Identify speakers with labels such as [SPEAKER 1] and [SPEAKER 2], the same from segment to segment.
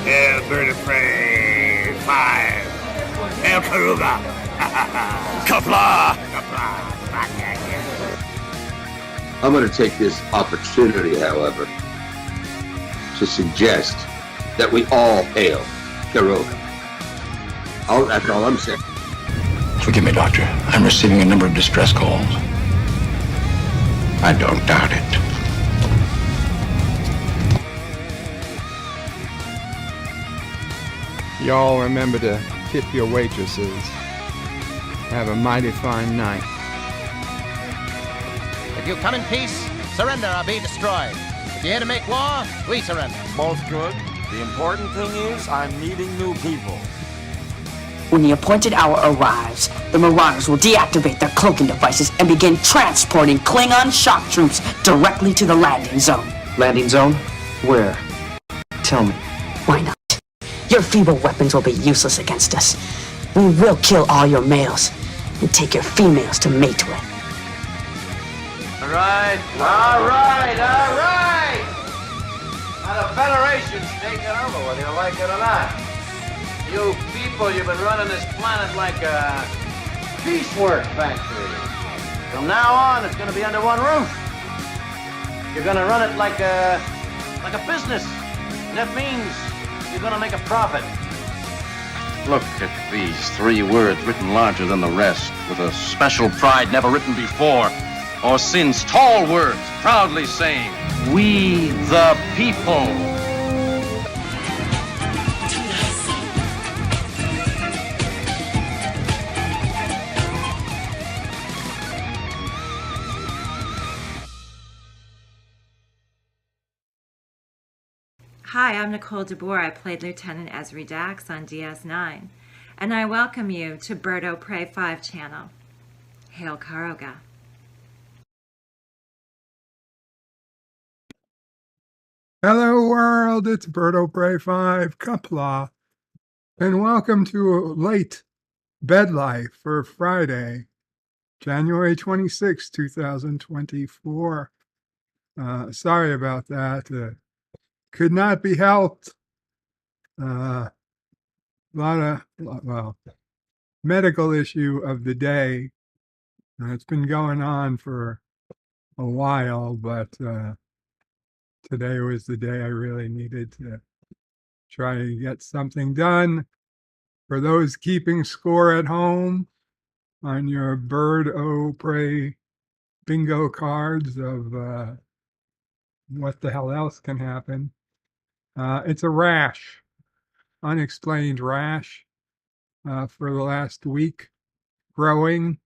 [SPEAKER 1] Bird of Prey 5. El Karuga.
[SPEAKER 2] Kapla!
[SPEAKER 3] I'm going to take this opportunity, however, to suggest that we all hail Karuga. That's all I'm saying.
[SPEAKER 2] Forgive me, Doctor. I'm receiving a number of distress calls. I don't doubt it.
[SPEAKER 4] Y'all remember to tip your waitresses. Have a mighty fine night.
[SPEAKER 5] If you come in peace, surrender or be destroyed. If you're here to make war, we surrender.
[SPEAKER 6] Both good. The important thing is I'm meeting new people.
[SPEAKER 7] When the appointed hour arrives, the Marauders will deactivate their cloaking devices and begin transporting Klingon shock troops directly to the landing zone.
[SPEAKER 8] Landing zone? Where? Tell me.
[SPEAKER 7] Why not? Your feeble weapons will be useless against us. We will kill all your males and take your females to mate with.
[SPEAKER 9] All right. Now the Federation's taking over, whether you like it or not. You people, you've been running this planet like a piecework factory. From now on, it's gonna be under one roof. You're gonna run it like a business. And that means you're gonna make a profit.
[SPEAKER 10] Look at these 3 words written larger than the rest, with a special pride never written before or since. Tall words, proudly saying, "We the people."
[SPEAKER 11] Hi, I'm Nicole DeBoer. I played Lieutenant Ezri Dax on DS9, and I welcome you to Bird o' Prey 5 channel. Hail Karuga.
[SPEAKER 12] Hello world, it's Bird o' Prey 5, Kapla, and welcome to a late bed life for Friday, January 26, 2024. Sorry about that. Could not be helped. Medical issue of the day. It's been going on for a while, but today was the day I really needed to try and get something done. For those keeping score at home on your Bird o' Prey bingo cards of what the hell else can happen. It's a rash, unexplained rash for the last week, growing,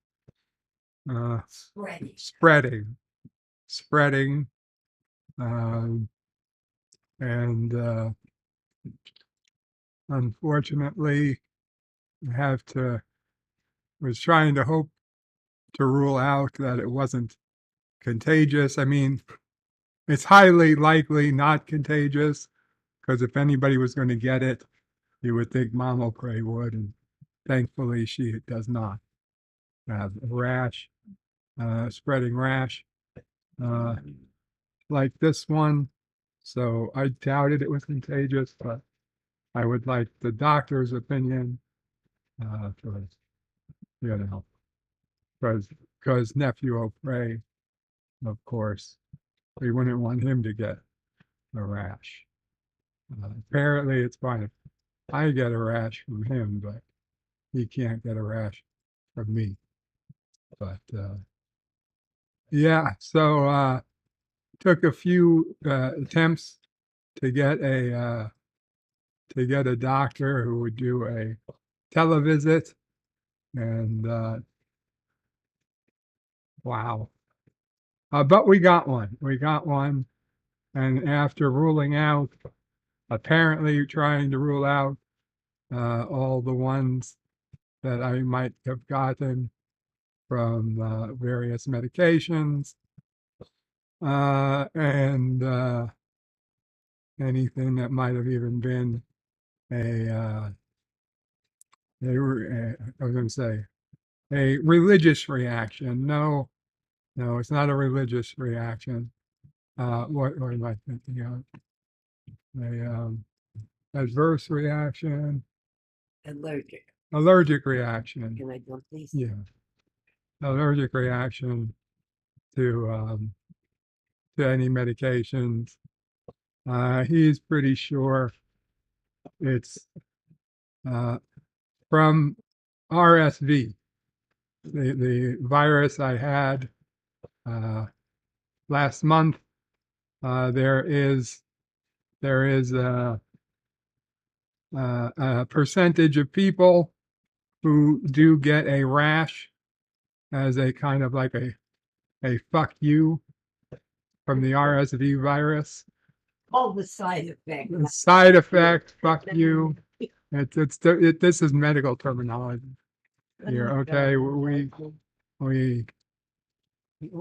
[SPEAKER 12] spreading, and unfortunately, was trying to hope to rule out that it wasn't contagious. I mean, it's highly likely not contagious, because if anybody was going to get it, you would think Mama Prey would, and thankfully she does not have a rash, spreading rash like this one. So I doubted it was contagious, but I would like the doctor's opinion, because Nephew O'Prey, of course, we wouldn't want him to get a rash. Apparently it's fine if I get a rash from him, but he can't get a rash from me. But yeah, so took a few attempts to get a doctor who would do a televisit, and wow. But we got one. And after apparently trying to rule out all the ones that I might have gotten from various medications and anything that might have even been a religious reaction. No, it's not a religious reaction. What am I thinking of? adverse reaction,
[SPEAKER 13] Allergic.
[SPEAKER 12] allergic reaction.
[SPEAKER 13] Can I go, please?
[SPEAKER 12] Yeah, allergic reaction to any medications. He's pretty sure it's from RSV, the virus I had last month. There is a percentage of people who do get a rash as a kind of like a fuck you from the RSV virus.
[SPEAKER 13] All the side effects.
[SPEAKER 12] The side effect, fuck you. This is medical terminology here. Okay, we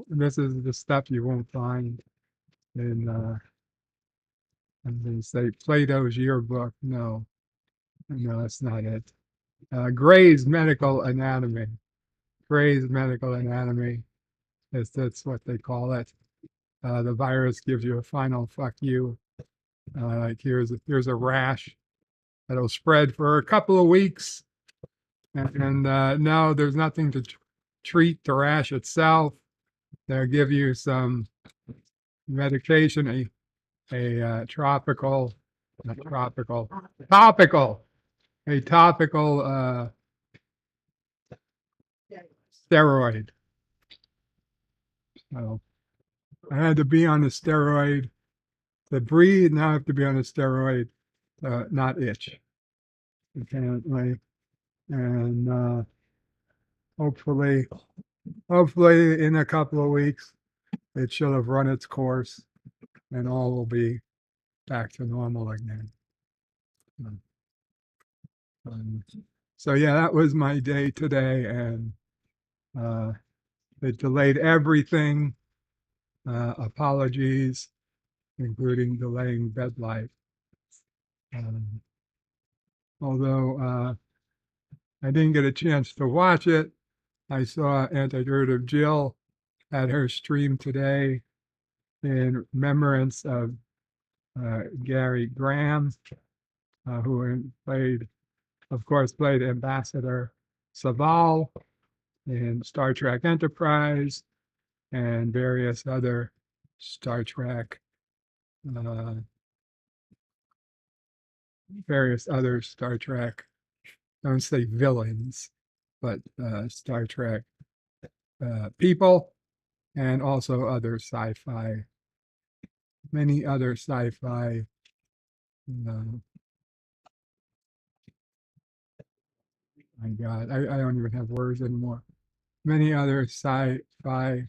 [SPEAKER 12] this is the stuff you won't find in say Plato's yearbook. No, that's not it. Gray's medical anatomy. Gray's medical anatomy. That's what they call it. The virus gives you a final fuck you. Like here's a rash that'll spread for a couple of weeks, and no, there's nothing to treat the rash itself. They'll give you some medication, a topical steroid. So I had to be on a steroid to breathe. Now I have to be on a steroid, not itch, apparently. And hopefully in a couple of weeks, it should have run its course and all will be back to normal again. So yeah, that was my day today, and it delayed everything. Apologies, including delaying bed life. Although I didn't get a chance to watch it, I saw Antidote Jill at her stream today in remembrance of Gary Graham, who played Ambassador Saval in Star Trek Enterprise and various other Star Trek, don't say villains, but Star Trek people, and also other sci-fi, many other sci-fi my God, I don't even have words anymore. Many other sci-fi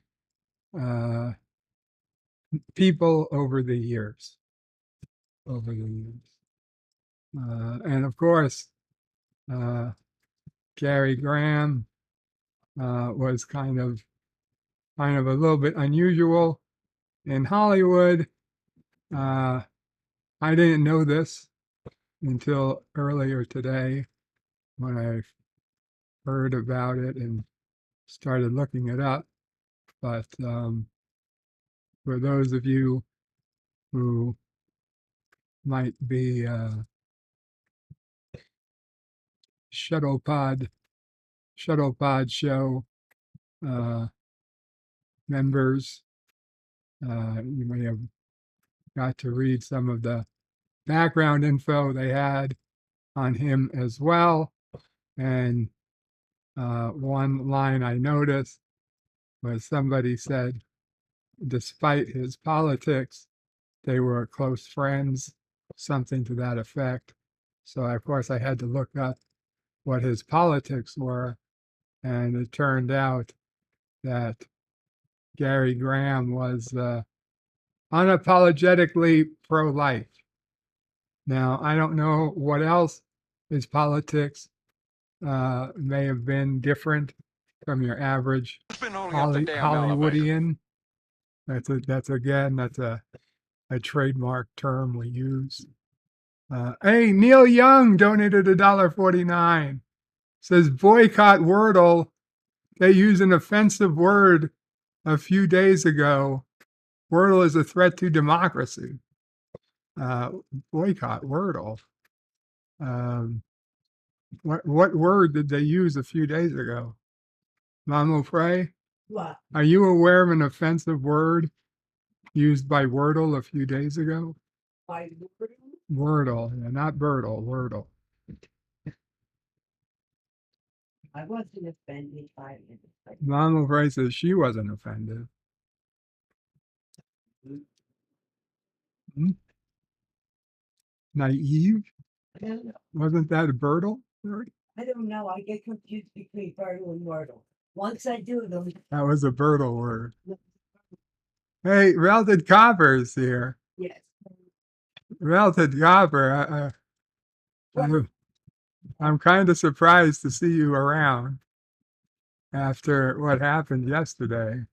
[SPEAKER 12] people over the years. And of course, Gary Graham was kind of a little bit unusual in Hollywood. I didn't know this until earlier today when I heard about it and started looking it up. But for those of you who might be Shuttlepod show members, you may have got to read some of the background info they had on him as well. And one line I noticed was somebody said, despite his politics, they were close friends, something to that effect. So of course I had to look up what his politics were, and it turned out that Gary Graham was unapologetically pro-life. Now, I don't know what else his politics may have been different from your average Hollywoodian. That's a trademark term we use. Hey, Neil Young donated $1.49. Says boycott Wordle. They used an offensive word a few days ago. Wordle is a threat to democracy. Boycott Wordle. What word did they use a few days ago? Mamo Frey,
[SPEAKER 13] What?
[SPEAKER 12] are you aware of an offensive word used by Wordle a few days ago?
[SPEAKER 13] By
[SPEAKER 12] Wordle, yeah, not Birdle, Wordle.
[SPEAKER 13] I wasn't offended by it.
[SPEAKER 12] Mamo Frey says she wasn't offended. Hmm? Naive?
[SPEAKER 13] I don't know.
[SPEAKER 12] Wasn't that a Birdle word?
[SPEAKER 13] I don't know. I get confused between Birdle and Wordle. Once I do them,
[SPEAKER 12] That was a Birdle word. Hey, Melted Copper's here.
[SPEAKER 13] yes.
[SPEAKER 12] Melted Copper, I'm kind of surprised to see you around after what happened yesterday.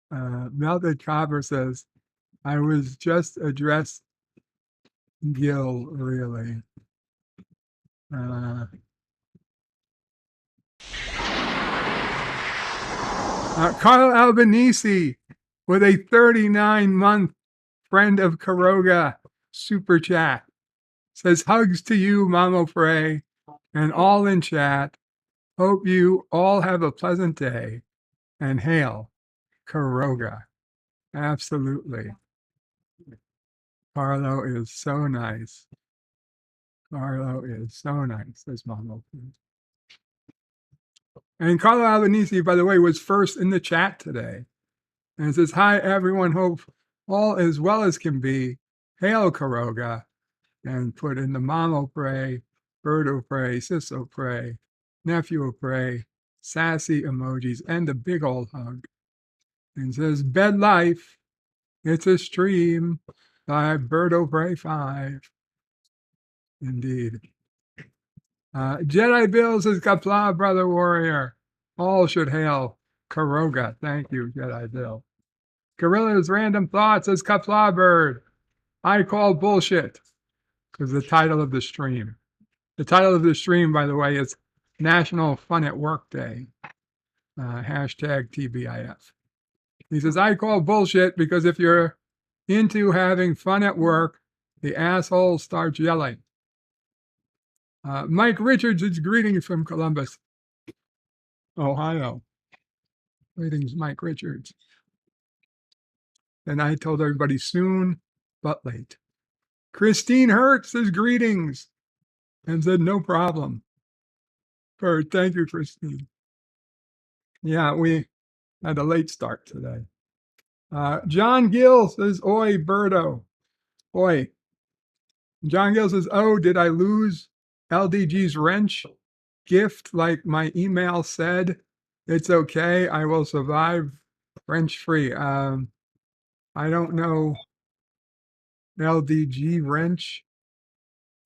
[SPEAKER 12] Melted Copper says, I was just addressed Gil, really. Carl Albanese with a 39-month friend of Karoga super chat says, hugs to you, Mamo Frey, and all in chat. Hope you all have a pleasant day and hail Karoga. Absolutely. Carlo is so nice. Carlo is so nice, says Mamo Frey. And Carlo Albanese, by the way, was first in the chat today. And it says, hi, everyone. Hope all as well as can be. Hail, Karoga. And put in the Mamo Frey, Birdo Frey, Sisso Frey, Nephew Frey, sassy emojis, and a big old hug. And says, bed life. It's a stream by Birdo Frey 5. Indeed. Jedi Bill says, Kapla, brother warrior. All should hail Karoga. Thank you, Jedi Bill. Gorilla's Random Thoughts says, Kapla bird. I call bullshit. Because the title of the stream. The title of the stream, by the way, is National Fun at Work Day. Hashtag TBIF. He says, I call bullshit because if you're into having fun at work, the asshole starts yelling. Mike Richards is greetings from Columbus, Ohio. Greetings, Mike Richards. And I told everybody soon, but late. Christine Hertz says greetings and said no problem. Thank you, Christine. Yeah, we had a late start today. John Gill says, oi, Birdo. Oi. John Gill says, oh, did I lose LDG's wrench gift like my email said? It's okay. I will survive wrench free. I don't know LDG wrench.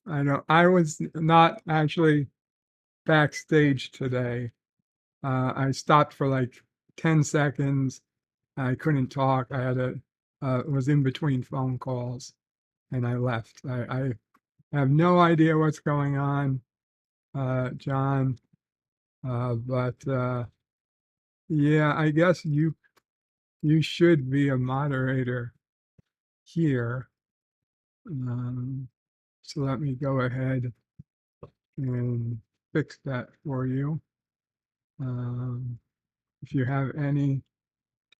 [SPEAKER 12] I was not actually backstage today. I stopped for like 10 seconds. I couldn't talk. I had was in between phone calls and I left. I have no idea what's going on, John. But yeah, I guess you should be a moderator here. So let me go ahead and fix that for you. If you have any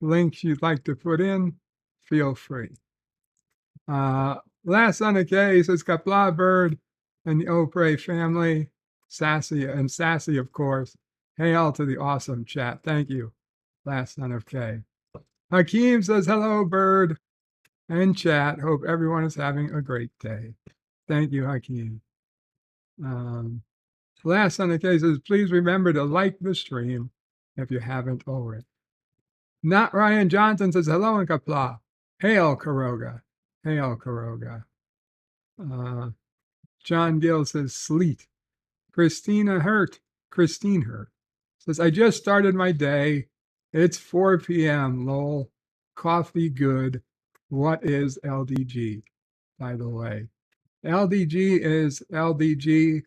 [SPEAKER 12] links you'd like to put in, feel free. Last on the case is Kapla Bird and the Opre family, Sassy, of course. Hail to the awesome chat. Thank you, last son of K. Hakeem says, hello, Bird and chat. Hope everyone is having a great day. Thank you, Hakeem. Last on the case says, please remember to like the stream if you haven't already. Not Ryan Johnson says, hello in Kapla. Hail, Karoga. Hail, Karoga. John Gill says, sleet. Christine Hurt says, I just started my day. It's 4 p.m. Lol. Coffee good. What is LDG, by the way? LDG is LDG,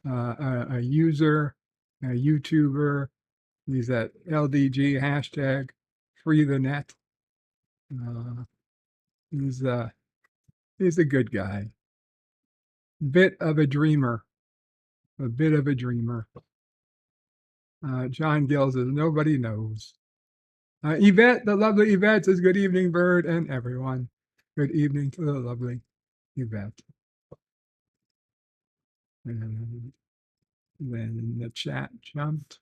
[SPEAKER 12] a user, a YouTuber. He's at LDG hashtag free the net. He's a good guy. bit of a dreamer. A bit of a dreamer. John Gill says, nobody knows. Yvette, the lovely Yvette says, good evening, Bird and everyone. Good evening to the lovely Yvette. And then the chat jumped.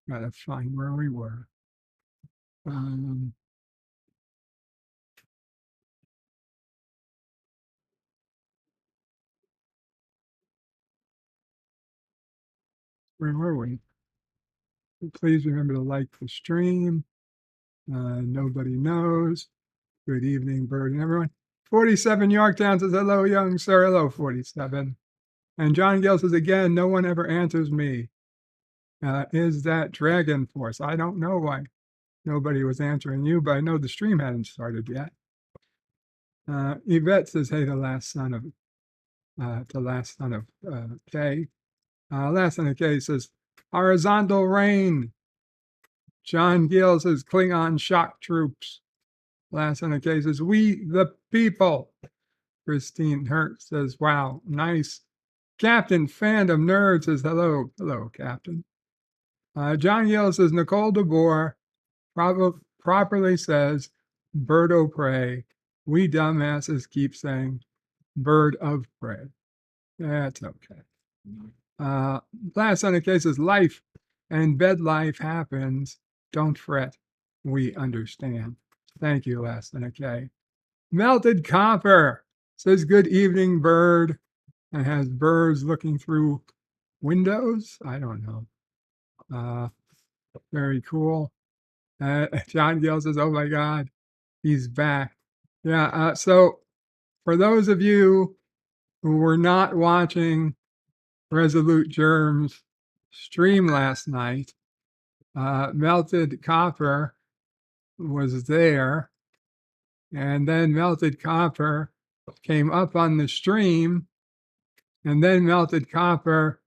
[SPEAKER 12] Gotta find where we were. Where were we? Please remember to like the stream. Nobody knows. Good evening, Bird and everyone. 47 Yorktown says, hello, young sir. Hello, 47. And John Gill says, again, no one ever answers me. Is that Dragon Force? I don't know why nobody was answering you, but I know the stream hadn't started yet. Yvette says, hey, the last son of Kay. Last son of Kay says, horizontal rain. John Gill says, Klingon shock troops. Last son of Kay says, we the people. Christine Hurt says, wow, nice. Captain Fandom Nerd says, hello. Hello, Captain. John Gill says, Nicole DeBoer properly says, bird o' prey. We dumbasses keep saying, bird of prey. That's okay. Last on the case is life and bed life happens. Don't fret. We understand. Thank you, last on the K. Melted Copper says, good evening, bird. And has birds looking through windows. I don't know. Very cool. John Gill says, oh my God, he's back. Yeah. So for those of you who were not watching Resolute Germs stream last night, Melted Copper was there, and then Melted Copper came up on the stream, and then Melted Copper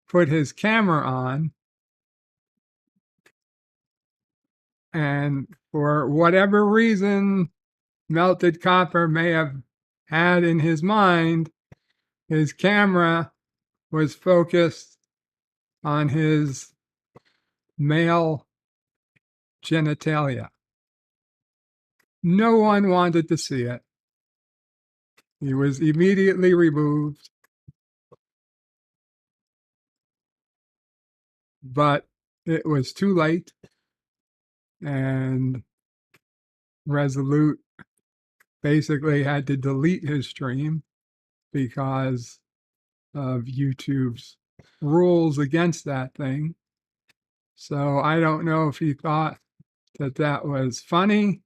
[SPEAKER 12] put his camera on, and for whatever reason Melted Copper may have had in his mind, his camera was focused on his male genitalia. No one wanted to see it. He was immediately removed. But it was too late, and Resolute basically had to delete his stream because of YouTube's rules against that thing. So I don't know if he thought that that was funny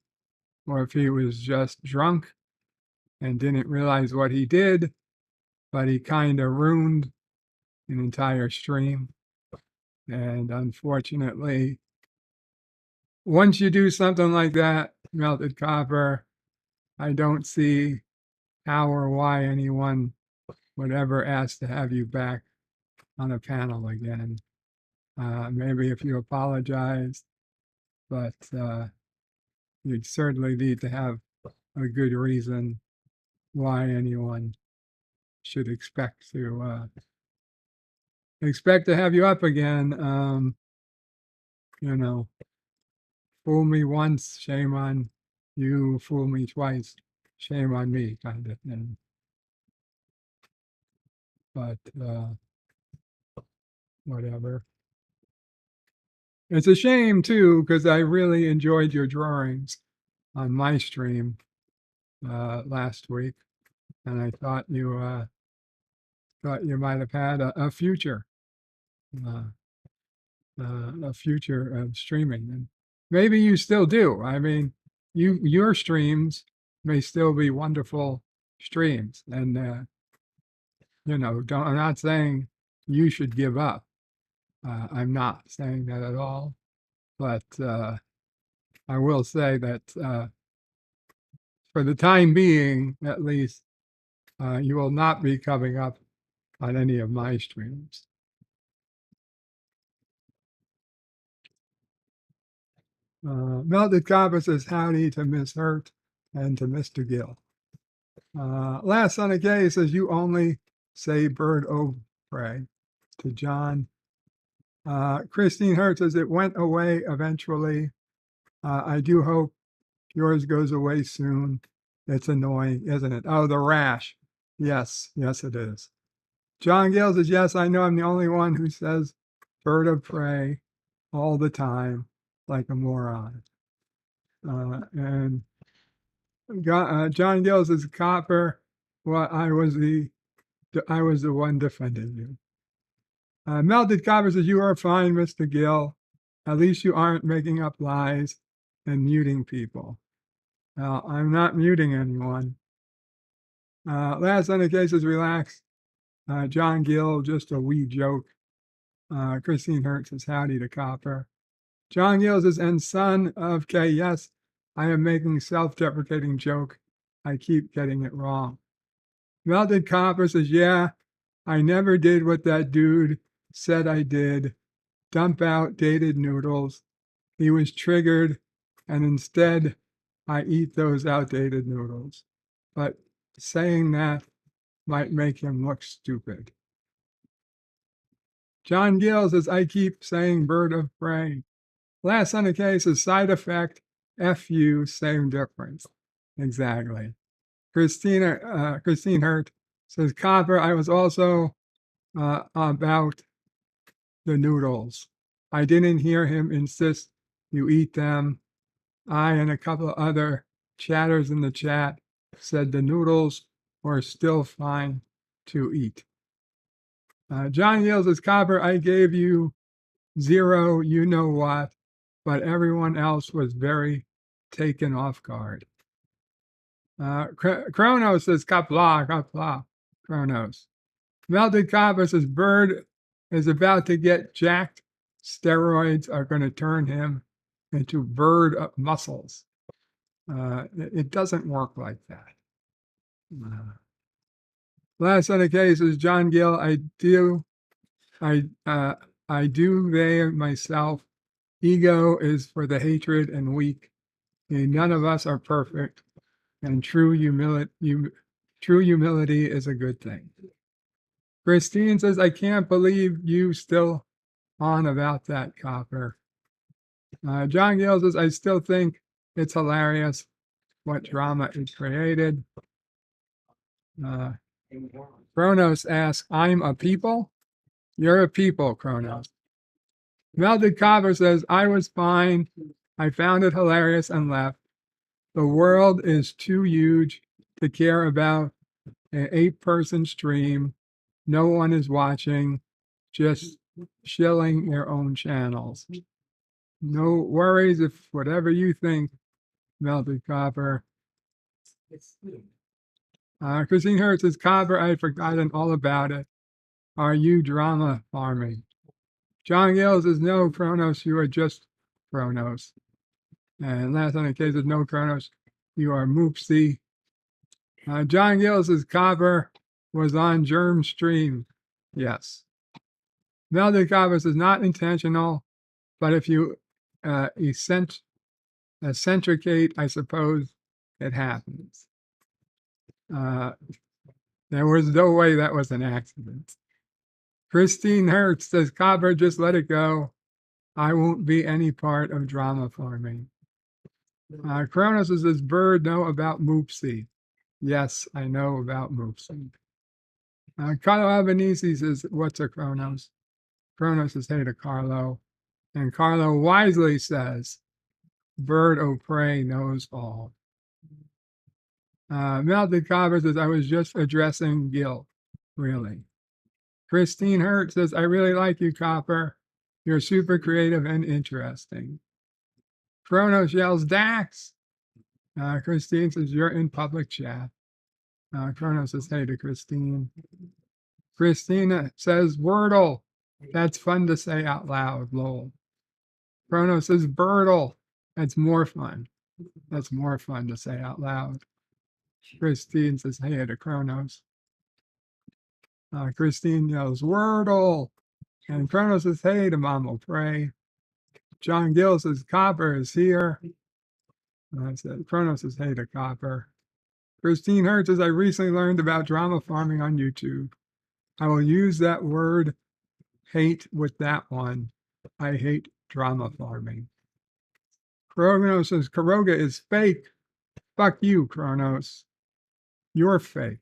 [SPEAKER 12] or if he was just drunk and didn't realize what he did, but he kind of ruined an entire stream. And unfortunately, once you do something like that, Melted Copper, I don't see how or why anyone would ever ask to have you back on a panel again. Maybe if you apologize, but you'd certainly need to have a good reason why anyone should expect to have you up again. You know, fool me once, shame on you. Fool me twice, shame on me, kind of thing. But whatever. It's a shame too, because I really enjoyed your drawings on my stream last week, and I thought you might have had a future of streaming, and maybe you still do. I mean, your streams may still be wonderful streams, and you know, I'm not saying you should give up. I'm not saying that at all, but I will say that for the time being, at least, you will not be coming up on any of my streams. Melted Copper says howdy to Miss Hurt and to Mr. Gill. Last Son K says, you only say bird o prey to John. Christine Hertz says, it went away eventually. I do hope yours goes away soon. It's annoying, isn't it? Oh, the rash. Yes, yes, it is. John Gale says, yes, I know I'm the only one who says bird of prey all the time, like a moron. And John Gale says, Copper, well, I was the one defending you. Melted Copper says, you are fine, Mr. Gill. At least you aren't making up lies and muting people. I'm not muting anyone. Last on the case is relax. John Gill, just a wee joke. Christine Hertz says, howdy to Copper. John Gill says, and son of K, yes, I am making self-deprecating joke. I keep getting it wrong. Melted Copper says, yeah, I never did what that dude said I did. Dump out dated noodles. He was triggered, and instead I eat those outdated noodles. But saying that might make him look stupid. John Gill says, I keep saying bird of prey. Last on the case is side effect, FU, same difference. Exactly. Christine Hurt says, Copper, I was also about the noodles. I didn't hear him insist you eat them. I and a couple of other chatters in the chat said the noodles were still fine to eat. John Gill says, Copper, I gave you 0, you know what, but everyone else was very taken off guard. Kronos says, Kapla, Kapla, Kronos. Melted Copper says, Bird is about to get jacked. Steroids are going to turn him into bird muscles. It doesn't work like that. Last on the case is John Gill. I do they myself. Ego is for the hatred and weak. None of us are perfect, and true humility is a good thing. Christine says, I can't believe you still on about that, Copper. John Gill says, I still think it's hilarious what drama it created. Kronos asks, I'm a people? You're a people, Kronos. Melted Copper says, I was fine. I found it hilarious and left. The world is too huge to care about an 8-person stream. No one is watching, just shilling their own channels. No worries if whatever you think, Melted Copper. Christine Hertz says, Copper, I had forgotten all about it. Are you drama farming? John Gill says, no, Kronos, you are just Kronos. And last on the case is no, Kronos, you are Moopsy. John Gill says, Copper was on Germ Stream. Yes. Melted Copper says, not intentional, but if you eccentricate, I suppose it happens. There was no way that was an accident. Christine Hertz says, Copper, just let it go. I won't be any part of drama farming. Kronos says, Bird know about Moopsy. Yes, I know about Moopsy. Carlo Albanese says, what's a Kronos? Kronos says, hey to Carlo. And Carlo wisely says, Bird o' prey knows all. Melted Copper says, I was just addressing guilt, really. Christine Hurt says, I really like you, Copper. You're super creative and interesting. Kronos yells, Dax. Christine says, you're in public chat. Kronos says, hey to Christine. Christina says, Wordle. That's fun to say out loud, lol. Kronos says, Birdle. That's more fun. That's more fun to say out loud. Christine says, hey to Kronos. Christine yells, Wordle. And Kronos says, hey to Mom will pray. John Gill says, Copper is here. Kronos says, hey to Copper. Christine Hertz says, I recently learned about drama farming on YouTube. I will use that word hate with that one. I hate drama farming. Kronos says, Karoga is fake. Fuck you, Kronos. You're fake.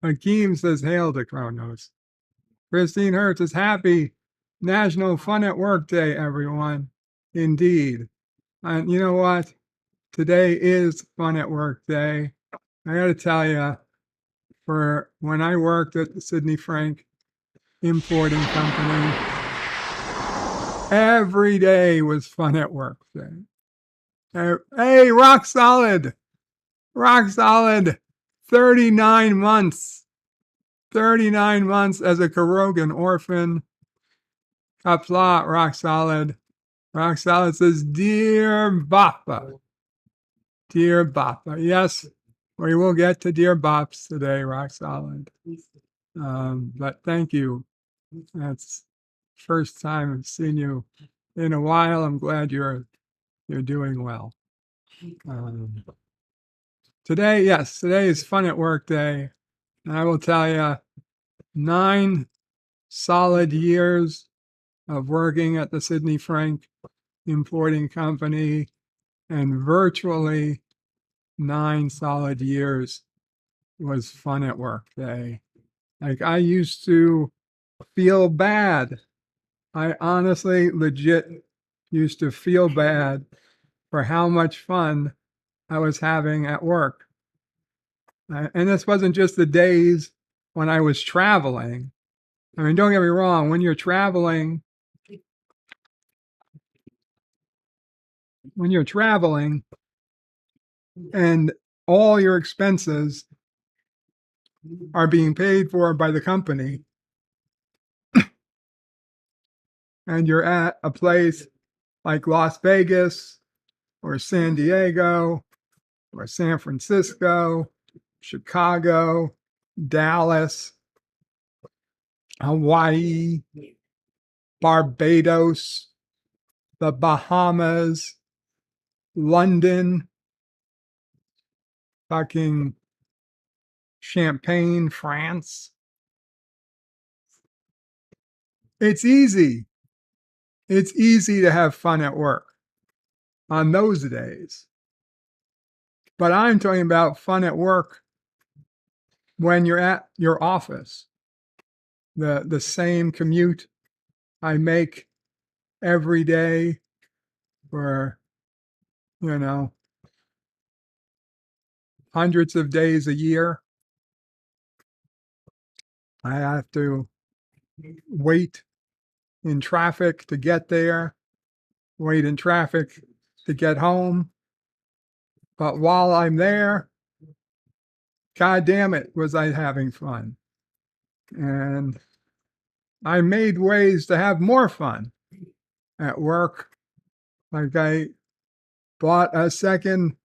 [SPEAKER 12] Hakeem says, hail to Kronos. Christine Hertz is happy National Fun at Work Day, everyone. Indeed. And you know what? Today is Fun at Work Day. I got to tell you, for when I worked at the Sidney Frank Importing Company, every day was Fun at Work Day. Hey, rock solid. Rock solid. 39 months. 39 months as a Karogan orphan. Applaud, rock solid. Rock solid says, Dear Bappa. Dear Bappa. Yes, we will get to Dear Bops today, rock solid. But thank you. That's first time I've seen you in a while. I'm glad you're doing well. Today is Fun at Work Day. And I will tell you, 9 solid years of working at the Sidney Frank Importing Company, and virtually 9 solid years was Fun at Work Day. Like, I used to feel bad. I honestly, legit used to feel bad for how much fun I was having at work. And this wasn't just the days when I was traveling. I mean, don't get me wrong, when you're traveling and all your expenses are being paid for by the company, and you're at a place like Las Vegas or San Diego or San Francisco, Chicago, Dallas, Hawaii, Barbados, the Bahamas, London, fucking Champagne, France. It's easy. It's easy to have fun at work on those days. But I'm talking about fun at work when you're at your office. The same commute I make every day for, hundreds of days a year. I have to wait in traffic to get there, wait in traffic to get home. But while I'm there, God damn it, was I having fun. And I made ways to have more fun at work. Like, I bought a second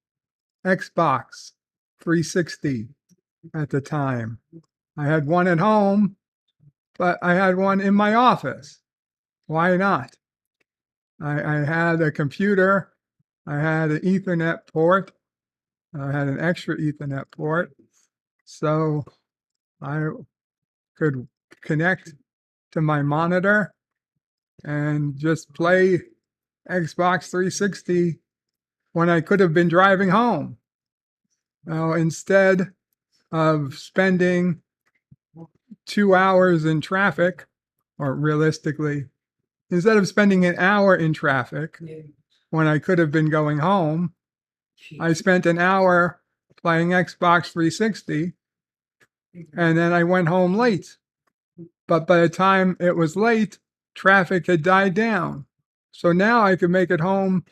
[SPEAKER 12] Xbox 360 at the time. I had one at home, but I had one in my office. Why not? I had a computer. I had an Ethernet port. I had an extra Ethernet port. So I could connect to my monitor and just play Xbox 360 when I could have been driving home. Now, instead of spending 2 hours in traffic, or realistically, instead of spending an hour in traffic when I could have been going home, I spent an hour playing Xbox 360, and then I went home late. But by the time it was late, traffic had died down. So now I could make it home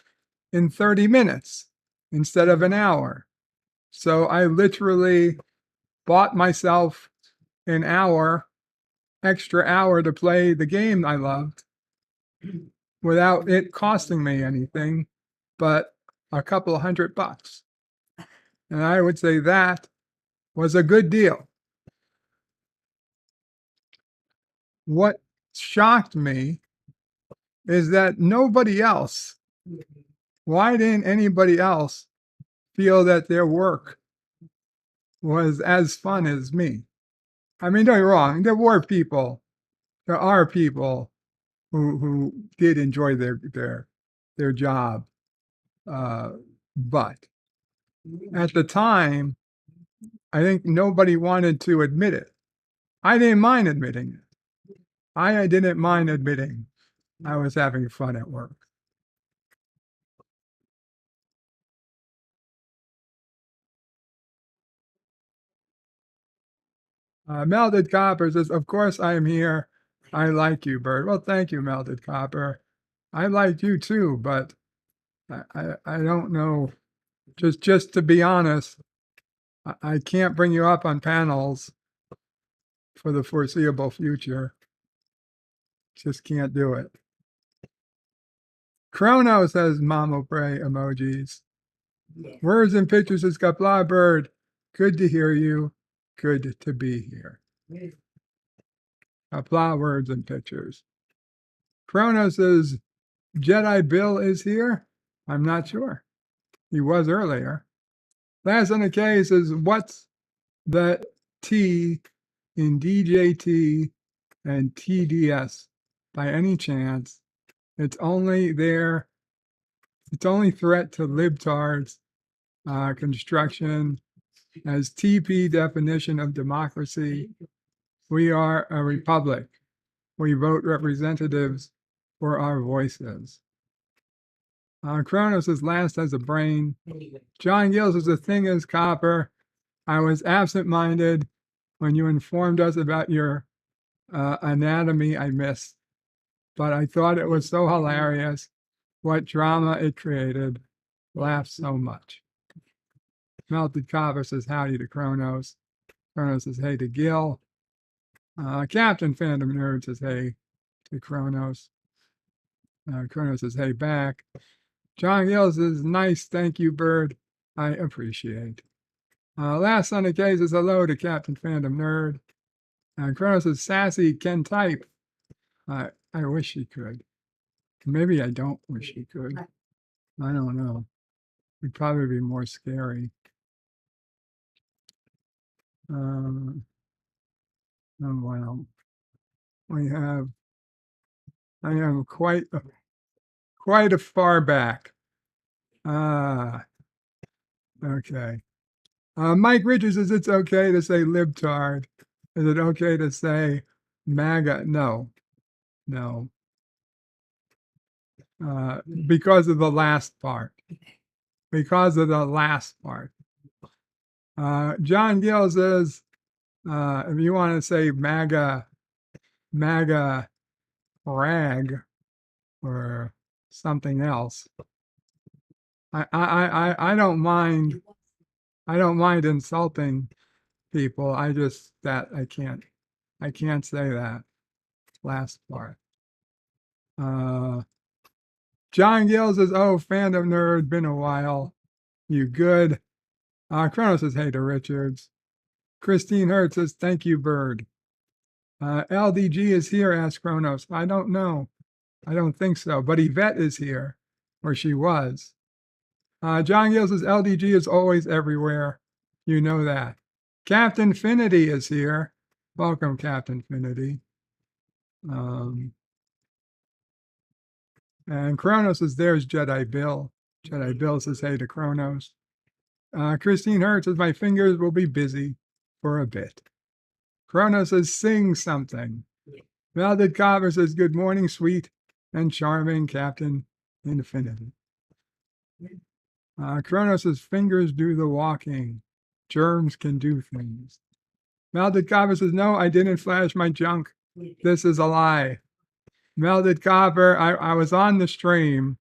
[SPEAKER 12] in 30 minutes instead of an hour. So I literally bought myself an extra hour to play the game I loved without it costing me anything but a couple of $100. And I would say that was a good deal. What shocked me is that nobody else, why didn't anybody else feel that their work was as fun as me. I mean, don't get me wrong, there are people who did enjoy their job. But at the time, I think nobody wanted to admit it. I didn't mind admitting it. I didn't mind admitting I was having fun at work. Melted Copper says, of course I am here. I like you, Bert. Well, thank you, Melted Copper. I like you too, but I don't know. Just to be honest, I can't bring you up on panels for the foreseeable future. Just can't do it. Chrono says Mama Bray emojis. Words and pictures has got blah bird. Good to hear you. Good to be here. Blah words and pictures. Chrono says Jedi Bill is here. I'm not sure. He was earlier. Last on the case is what's the T in DJT and TDS by any chance? It's only threat to libtards construction as TP definition of democracy. We are a republic. We vote representatives for our voices. Kronos is last as a brain. John Gill says the thing is, Copper, I was absent-minded when you informed us about your anatomy I missed, but I thought it was so hilarious what drama it created. Laughed so much. Melted Copper says howdy to Kronos. Kronos says hey to Gil. Captain Phantom Nerd says hey to Kronos. Kronos says hey back. John Gill says nice, thank you, Bird. I appreciate. Last on the case is hello to Captain Phantom Nerd. Kronos says sassy can type. I wish he could. Maybe I don't wish he could. I don't know. It'd probably be more scary. Oh well. I am quite a far back. Okay. Mike Richards says it's okay to say libtard. Is it okay to say MAGA? No. Because of the last part. John Gill says, if you want to say MAGA rag or something else, I don't mind. I don't mind insulting people. I can't say that last part. John Gill says, oh, Phantom Nerd, been a while. You good? Kronos says, hey to Richards. Christine Hertz says, thank you, Bird. LDG is here, asks Kronos. I don't know. I don't think so. But Yvette is here, or she was. John Gill says, LDG is always everywhere. You know that. Captain Finity is here. Welcome, Captain Finity. And Kronos says, there's Jedi Bill. Jedi Bill says, hey to Kronos. Christine Hertz says, my fingers will be busy for a bit. Kronos says, sing something. Melted Copper says, good morning, sweet and charming Captain Infinity. Kronos says, fingers do the walking. Germs can do things. Melted Copper says, no, I didn't flash my junk. This is a lie. Melted Copper, I was on the stream.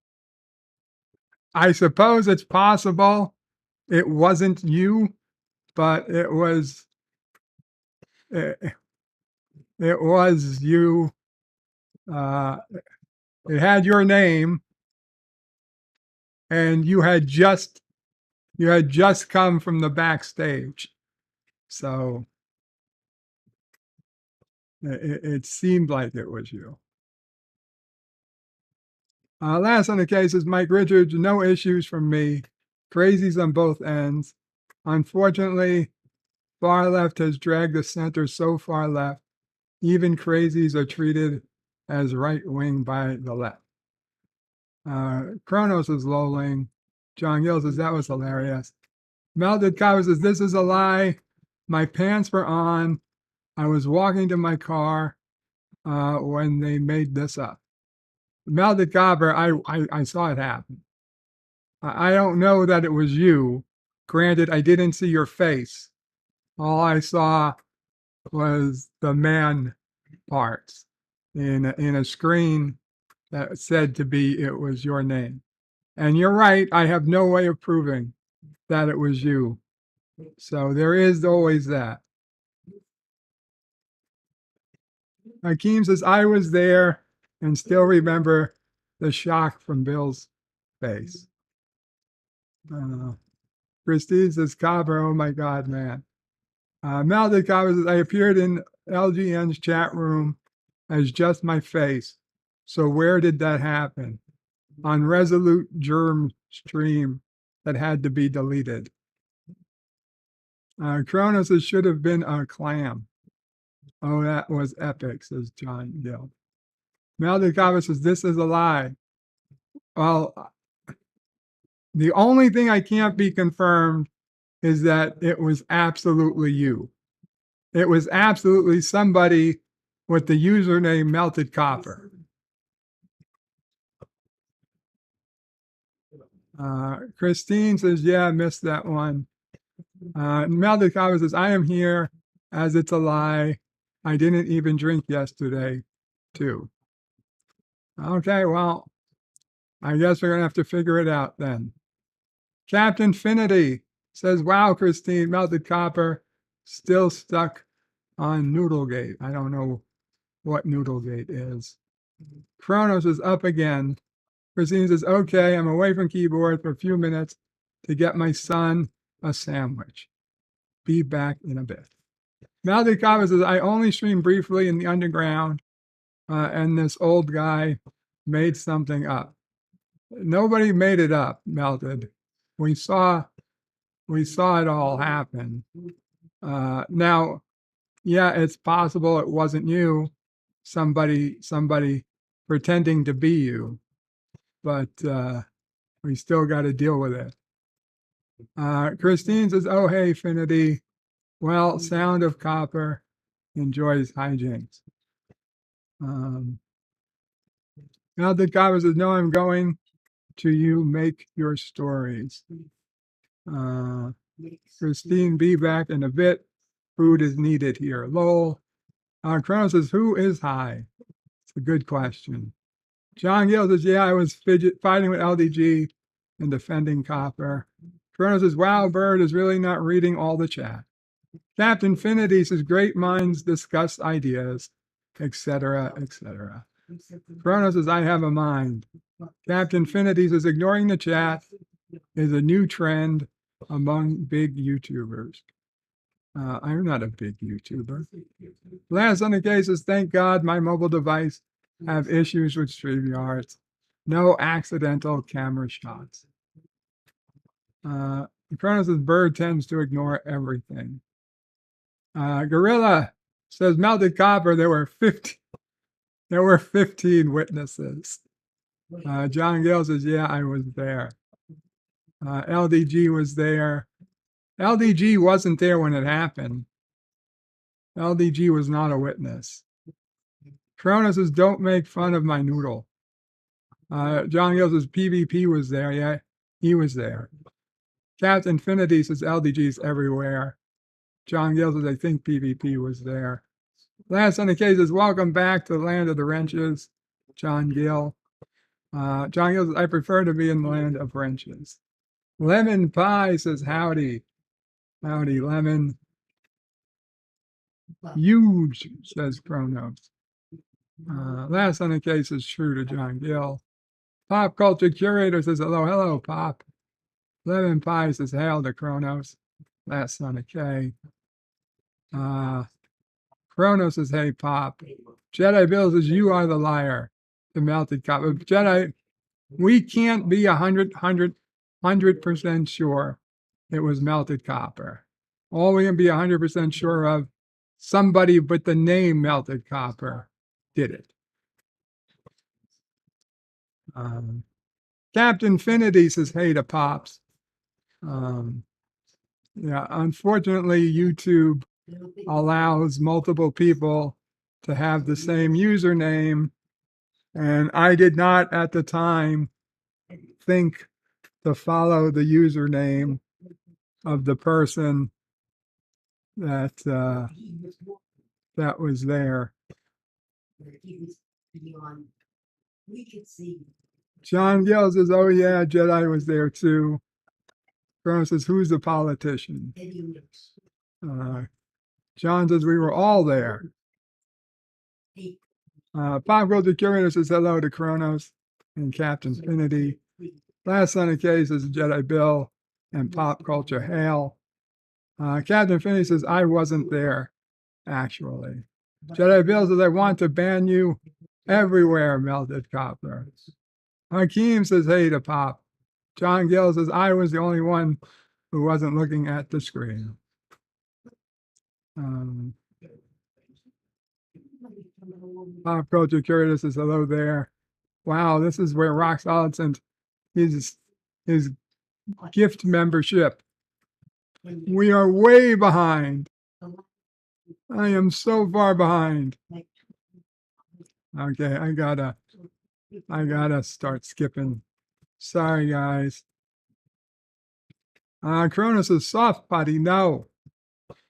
[SPEAKER 12] I suppose it's possible it wasn't you, but it was you. It had your name, and you had just come from the backstage, so it seemed like it was you. Last on the case is Mike Richards. No issues from me. Crazies on both ends. Unfortunately, Far left has dragged the center so far left. Even crazies are treated as right wing by the left. Kronos is lolling. John Gill says that was hilarious. Melted Copper says this is a lie. My pants were on. I was walking to my car when they made this up. Melted Copper, I saw it happen. I don't know that it was you. Granted, I didn't see your face. All I saw was the man parts in a screen that said to be it was your name. And you're right, I have no way of proving that it was you. So there is always that. Hakeem says, I was there and still remember the shock from Bill's face. Christine says, Copper, oh my God, man. Melted Copper says, I appeared in LGN's chat room as just my face. So where did that happen? On Resolute Germ stream that had to be deleted. Kronos, it should have been a clam. Oh, that was epic, says John Gill. Melted Copper says, this is a lie. Well, the only thing I can't be confirmed is that it was absolutely you. It was absolutely somebody with the username Melted Copper. Christine says, yeah, I missed that one. Melted Copper says, I am here as it's a lie. I didn't even drink yesterday, too. Okay, well, I guess we're going to have to figure it out then. Captain Finity says, wow, Christine, Melted Copper still stuck on Noodlegate. I don't know what Noodlegate is. Kronos is up again. Christine says, okay, I'm away from keyboard for a few minutes to get my son a sandwich. Be back in a bit. Melted Copper says, I only streamed briefly in the underground, and this old guy made something up. Nobody made it up, Melted. We saw it all happen. Now, yeah, it's possible it wasn't you, somebody pretending to be you, but we still got to deal with it. Christine says, oh, hey, Finity. Well, Sound of Copper enjoys hijinks. Melted Copper says, no, I'm going to you make your stories. Christine, be back in a bit. Food is needed here. Lol. Kronos says, who is high? It's a good question. John Gill says, yeah, I was fighting with LDG and defending Copper. Kronos says, wow, Bird is really not reading all the chat. Captain Finity says, great minds discuss ideas, etc., etc. Kronos says, I have a mind. Captain Finity says, ignoring the chat is a new trend among big YouTubers. I'm not a big YouTuber. Last on the case is, thank God my mobile device have issues with StreamYard. No accidental camera shots. Kronos says, Bird tends to ignore everything. Gorilla says, Melted Copper, there were 15 witnesses. John Gill says, yeah, I was there. LDG was there. LDG wasn't there when it happened. LDG was not a witness. Kronos says, don't make fun of my noodle. John Gill says, PvP was there. Yeah, he was there. Captain Finity says, LDG's everywhere. John Gill says, I think PvP was there. Last on the case is, welcome back to the land of the wrenches, John Gill. John Gill says, I prefer to be in the land of wrenches. Lemon Pie says, howdy. Howdy, Lemon. Huge, says Kronos. Last on the case is true to John Gill. Pop Culture Curator says, hello, Pop. Lemon Pie says, hail to Kronos. Last on the K. Kronos says, hey, Pop. Jedi Bill says, you are the liar. The Melted Copper. Jedi, we can't be 100% sure it was Melted Copper. all we can be 100% sure of, somebody with the name Melted Copper did it. Captain Finity says, hey to Pops. Yeah, unfortunately, YouTube allows multiple people to have the same username. And I did not at the time think to follow the username of the person that that was there. John Gill says, oh yeah, Jedi was there too. Cronos says, who's the politician? John says, we were all there. Pop Culture Curator says hello to Kronos and Captain Finity. Last Son of K says Jedi Bill and Pop Culture Hail. Captain Finity says, I wasn't there, actually. Jedi Bill says, I want to ban you everywhere, Melted Copper. Hakeem says, hey to Pop. John Gill says, I was the only one who wasn't looking at the screen. Pop Culture Curator says, hello there. Wow, this is where Rock Solid sent his gift membership. We are way behind. I am so far behind. Okay, I gotta start skipping. Sorry, guys. Kronos is soft putty. No,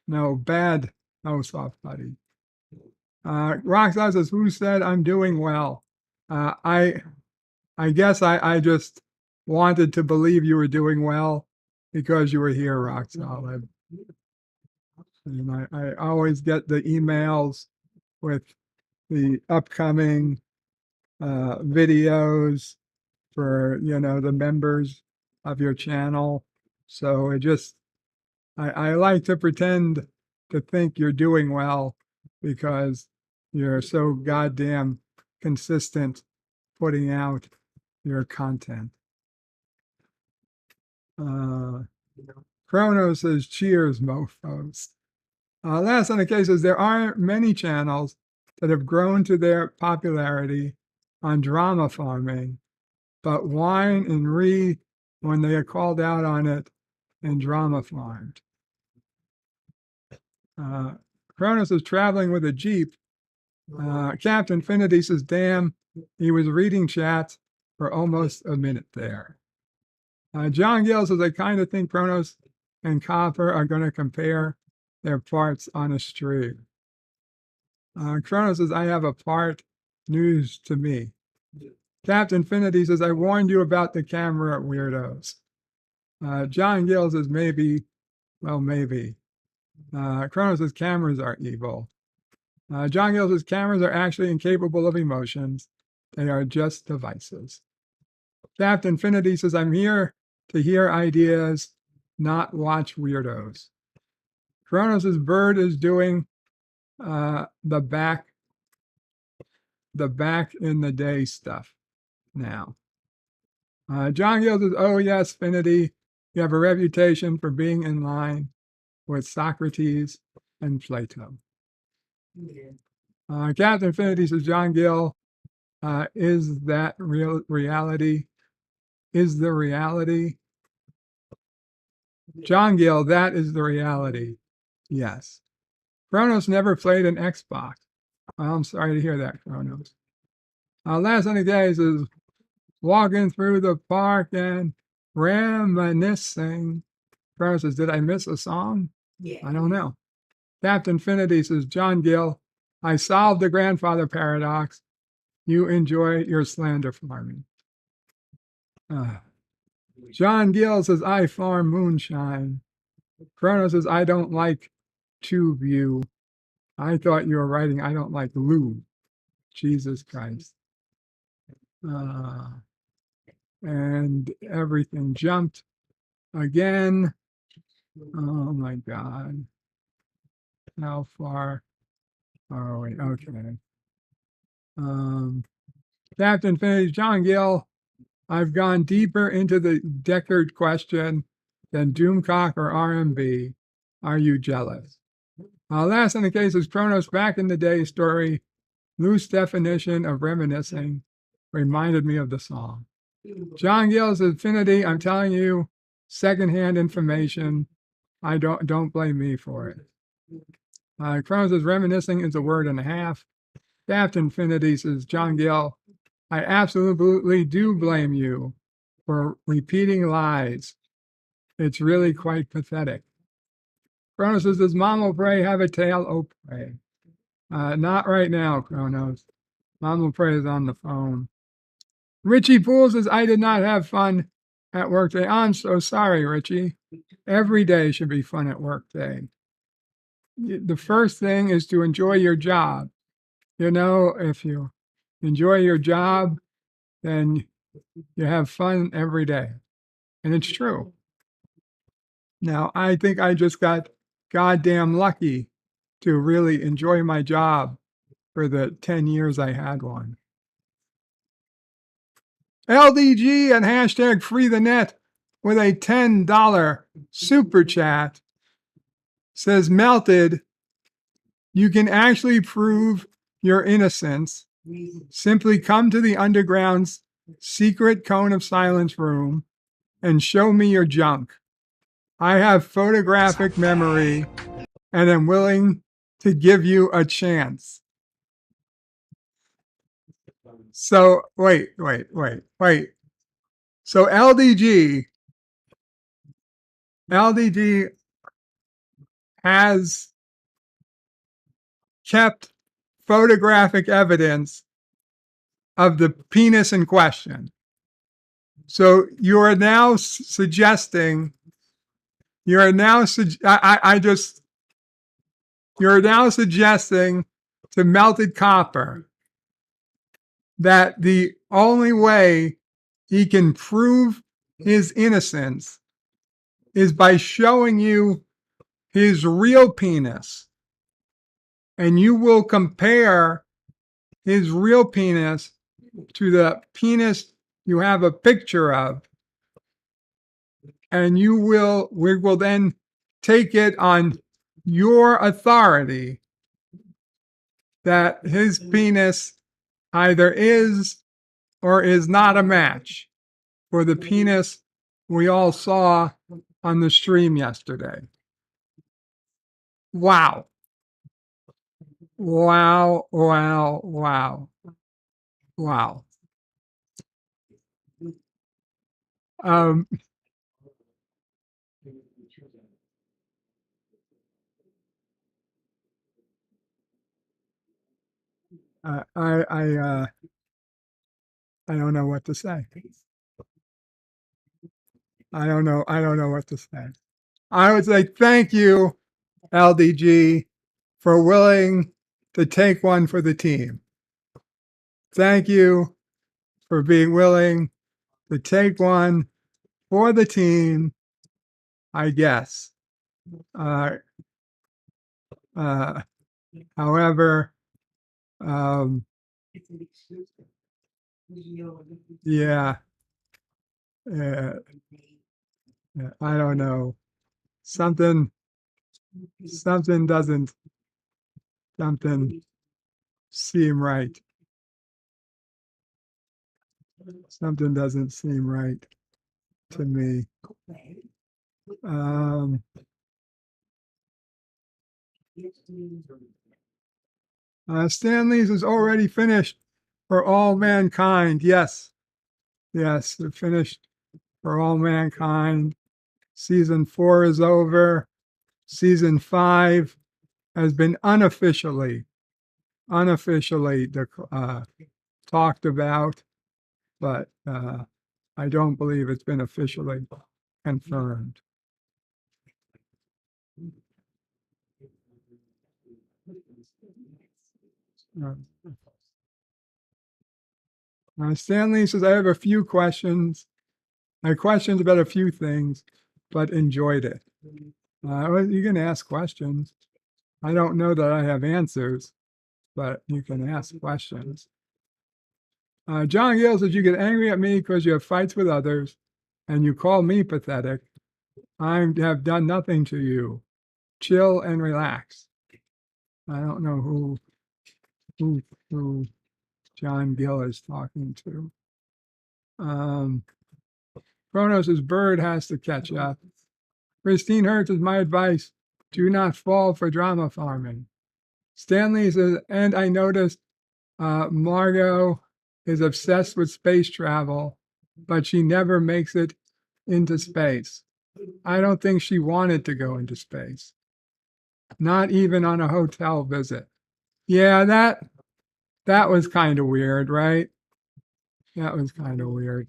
[SPEAKER 12] bad. No soft putty. Roxanne says, who said I'm doing well? I guess I just wanted to believe you were doing well because you were here, Rock Solid. And I always get the emails with the upcoming videos for, the members of your channel. So I like to pretend to think you're doing well because you're so goddamn consistent putting out your content. Kronos says, cheers, mofos. Last on the case is there aren't many channels that have grown to their popularity on drama farming, but Wine and Ree, when they are called out on it, and drama farmed. Kronos is traveling with a Jeep. Captain Finity says, damn, he was reading chats for almost a minute there. John Gill says, I kind of think Kronos and Copper are going to compare their parts on a stream. Kronos says, I have a part, news to me. Captain Finity says, I warned you about the camera weirdos. John Gill says, maybe. Well, maybe. Kronos says, cameras are evil. John Gill says, cameras are actually incapable of emotions. They are just devices. Captain Finity says, I'm here to hear ideas, not watch weirdos. Kronos' bird is doing the back in the day stuff now. John Gill says, oh yes, Finity, you have a reputation for being in line with Socrates and Plato. Captain Finity says, John Gill, is that reality? Is the reality? John Gill, that is the reality. Yes. Kronos never played an Xbox. Well, I'm sorry to hear that, Kronos. Last on the days is walking through the park and reminiscing. Kronos says, did I miss a song?
[SPEAKER 13] Yeah.
[SPEAKER 12] I don't know. Captain Finity says, John Gill, I solved the grandfather paradox. You enjoy your slander farming. John Gill says, I farm moonshine. Kronos says, I don't like tube you. I thought you were writing, I don't like lube. Jesus Christ. And everything jumped again. Oh my God. How far are we? Okay. Captain Finity, John Gill, I've gone deeper into the Deckard question than Doomcock or RMB. Are you jealous? Last in the case is Kronos' back in the day story. Loose definition of reminiscing reminded me of the song. John Gill's Infinity, I'm telling you, secondhand information. I don't blame me for it. Kronos' reminiscing is a word and a half. Daft Infinity says, John Gill, I absolutely do blame you for repeating lies. It's really quite pathetic. Kronos says, does Mom will pray have a tail? Oh, pray. Not right now, Kronos. Mom will pray is on the phone. Richie Poole says, I did not have fun at work day. I'm so sorry, Richie. Every day should be fun at work day. The first thing is to enjoy your job. You know, if you enjoy your job, then you have fun every day. And it's true. Now, I think I just got goddamn lucky to really enjoy my job for the 10 years I had one. LDG and hashtag free the net with a $10 super chat says, Melted, you can actually prove your innocence. Simply come to the underground's secret cone of silence room and show me your junk. I have photographic memory and am willing to give you a chance. So wait. So LDG has kept photographic evidence of the penis in question. So you are now suggesting, you're now suggesting to Melted Copper that the only way he can prove his innocence is by showing you his real penis. And you will compare his real penis to the penis you have a picture of. And we will then take it on your authority that his penis either is or is not a match for the penis we all saw on the stream yesterday. Wow. Wow. I don't know what to say. I don't know what to say. I would say thank you, LDG, for willing to take one for the team. Thank you for being willing to take one for the team, I guess. However, yeah, I don't know. Something doesn't seem right. Something doesn't seem right to me. Stanley's is already finished for all mankind. Yes, it finished for all mankind. Season 4 is over. Season 5 has been unofficially talked about, but I don't believe it's been officially confirmed. Stanley says, I have a few questions. I had questions about a few things, but enjoyed it. You can ask questions. I don't know that I have answers, but you can ask questions. John Gill says, you get angry at me because you have fights with others and you call me pathetic. I have done nothing to you. chill and relax. I don't know who John Gill is talking to. Kronos' bird has to catch up. Christine Hertz is my advice. Do not fall for drama farming. Stanley says, and I noticed Margot is obsessed with space travel, but she never makes it into space. I don't think she wanted to go into space. Not even on a hotel visit. Yeah, that was kind of weird, right? That was kind of weird.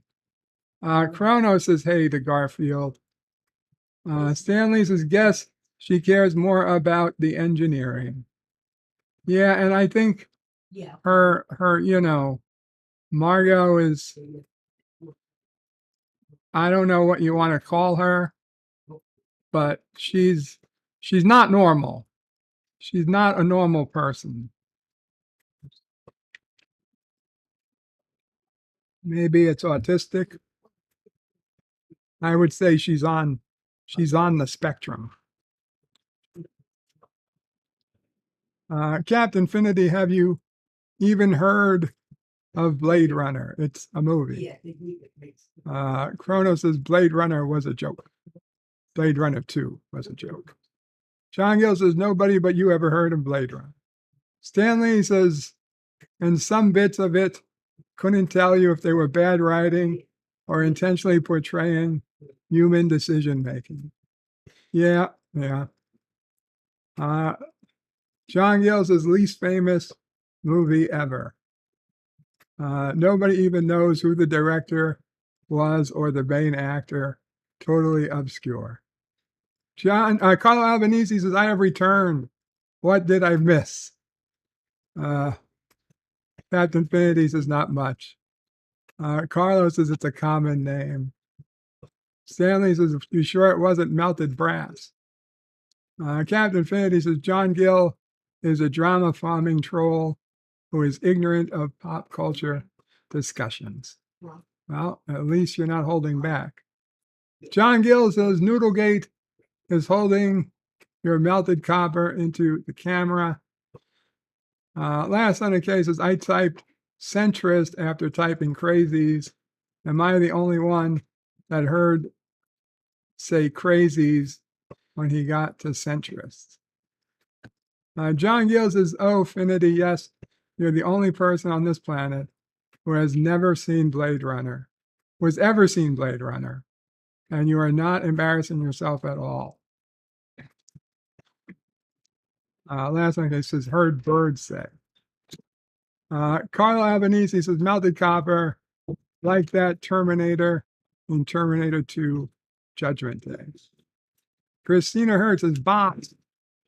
[SPEAKER 12] Kronos says, hey to Garfield. Stanley says, guess she cares more about the engineering. Yeah, and I think her, Margot is, I don't know what you want to call her, but she's not normal. She's not a normal person. Maybe it's autistic. I would say she's on the spectrum. Captain Finity, have you even heard of Blade Runner? It's a movie. Kronos says Blade Runner was a joke. Blade Runner 2 was a joke. John Gill says nobody but you ever heard of Blade Runner. Stanley says, and some bits of it couldn't tell you if they were bad writing or intentionally portraying human decision making. Yeah. John Gill says least famous movie ever. Nobody even knows who the director was or the main actor. Totally obscure. Carlo Albanese says, I have returned. What did I miss? Captain Finity says, not much. Carlos says it's a common name. Stanley says, you sure it wasn't melted brass? Captain Finity says, John Gill is a drama farming troll who is ignorant of pop culture discussions. Well, at least you're not holding back. John Gill says, Noodlegate is holding your melted copper into the camera. Last on the case is I typed centrist after typing crazies. Am I the only one that heard say crazies when he got to centrist? John Gill says, oh, Finity, yes, you're the only person on this planet who has never seen Blade Runner, who has ever seen Blade Runner, and you are not embarrassing yourself at all. Last one, it says, heard birds say. Carlo Albanese says, melted copper, like that Terminator in Terminator 2 Judgment Day. Christina Hertz says, Bob's.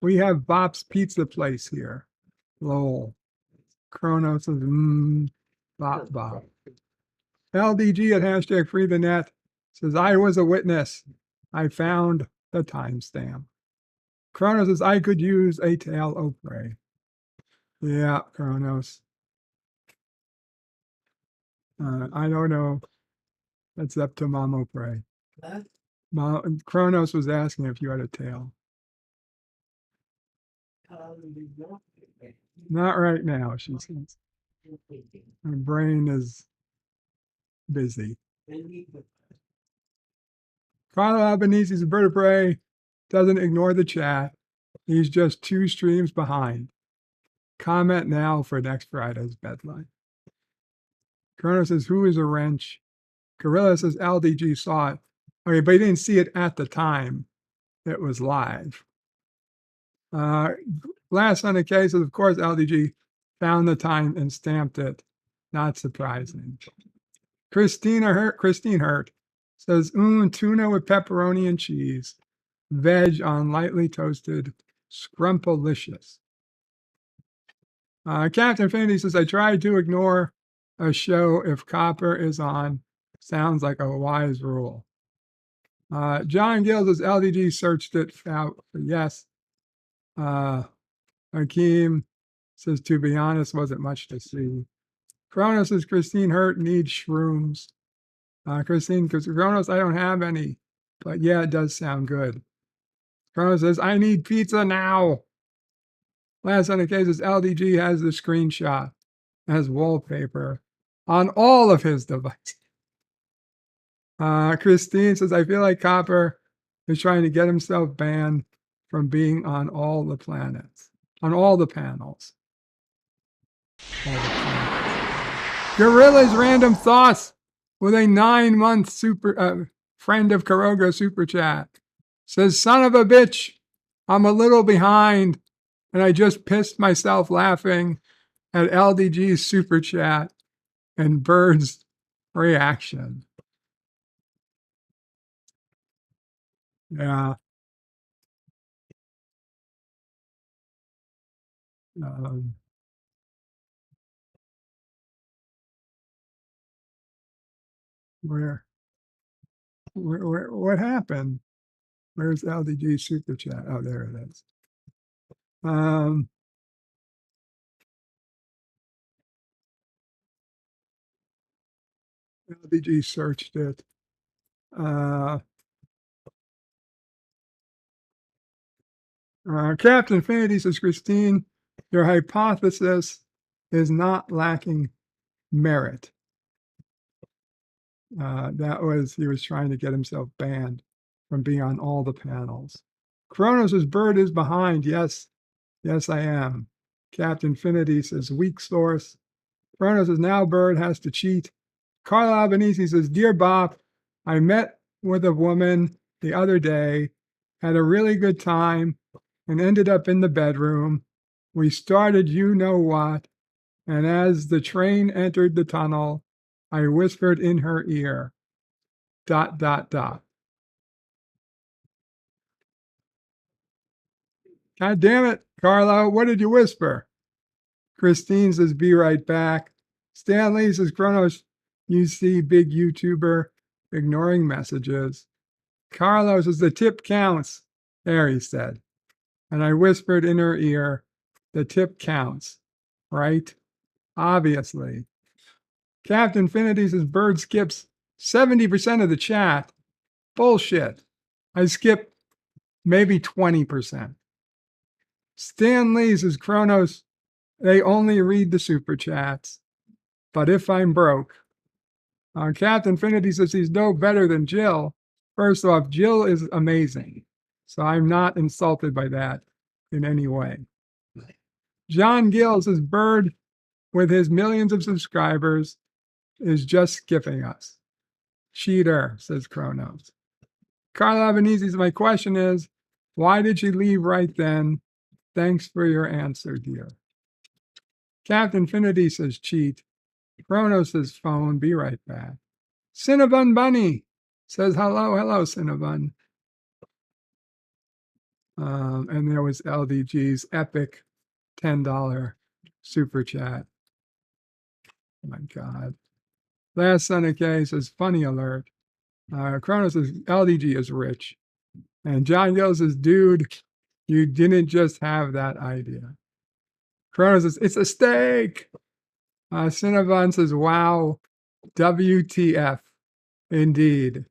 [SPEAKER 12] We have Bob's Pizza Place here. Lol. Kronos says, Bob. LDG at hashtag free the net says, I was a witness. I found the timestamp. Kronos says, I could use a tail Opry. Yeah, Kronos. I don't know. That's up to Mom Opry. Kronos was asking if you had a tail. Not right now, she says. Her brain is busy. Carlo Albanese's bird of prey doesn't ignore the chat. He's just 2 streams behind. Comment now for next Friday's bedline. Colonel says, who is a wrench? Gorilla says, LDG saw it. Okay, but he didn't see it at the time. It was live. Last on the case is, of course, LDG found the time and stamped it. Not surprising. Christine Hurt says, tuna with pepperoni and cheese. Veg on lightly toasted scrumpalicious. Captain Finity says, I tried to ignore a show if copper is on. Sounds like a wise rule. John Gill says, LDG searched it out for yes. Hakeem says, to be honest, wasn't much to see. Kronos says, Christine Hurt needs shrooms. Christine, because Kronos, I don't have any, but yeah, it does sound good. Chrono says, I need pizza now. Last on the case is LDG has the screenshot as wallpaper on all of his devices. Christine says, I feel like Copper is trying to get himself banned from being on all the planets, on all the panels. Gorilla's Random Thoughts with a 9-month super friend of Karoga super chat says, son of a bitch, I'm a little behind and I just pissed myself laughing at LDG's super chat and Bird's reaction. Yeah. What happened? Where's LDG super chat? Oh, there it is. LDG searched it. Captain Infinity says, Christine, your hypothesis is not lacking merit. He was trying to get himself banned from being on all the panels. Kronos says, Bird is behind. Yes, I am. Captain Infinity says, weak source. Kronos says, now Bird has to cheat. Carl Albanese says, dear Bob, I met with a woman the other day, had a really good time, and ended up in the bedroom. We started you know what, and as the train entered the tunnel, I whispered in her ear, ... God damn it, Carlo, what did you whisper? Christine says, be right back. Stanley says, Kronos, you see big YouTuber ignoring messages. Carlos says, the tip counts. There, he said. And I whispered in her ear, the tip counts, right? Obviously. Captain Infinity says, Bird skips 70% of the chat. Bullshit. I skip maybe 20%. Stan Lee says, Kronos, they only read the super chats. But if I'm broke. Captain Infinity says he's no better than Jill. First off, Jill is amazing. So I'm not insulted by that in any way. John Gill says, Bird, with his millions of subscribers, is just skipping us. Cheater, says Kronos. Carl Albanese, my question is, why did she leave right then? Thanks for your answer, dear. Captain Infinity says, cheat. Kronos says, phone, be right back. Cinnabon Bunny says, hello, Cinnabon. And there was LDG's epic $10 super chat. Oh my God. Last Son of K says, funny alert. Kronos says, LDG is rich. And John Gill says, dude, you didn't just have that idea. Kronos says, it's a steak. Cinnabon says, wow, WTF, indeed.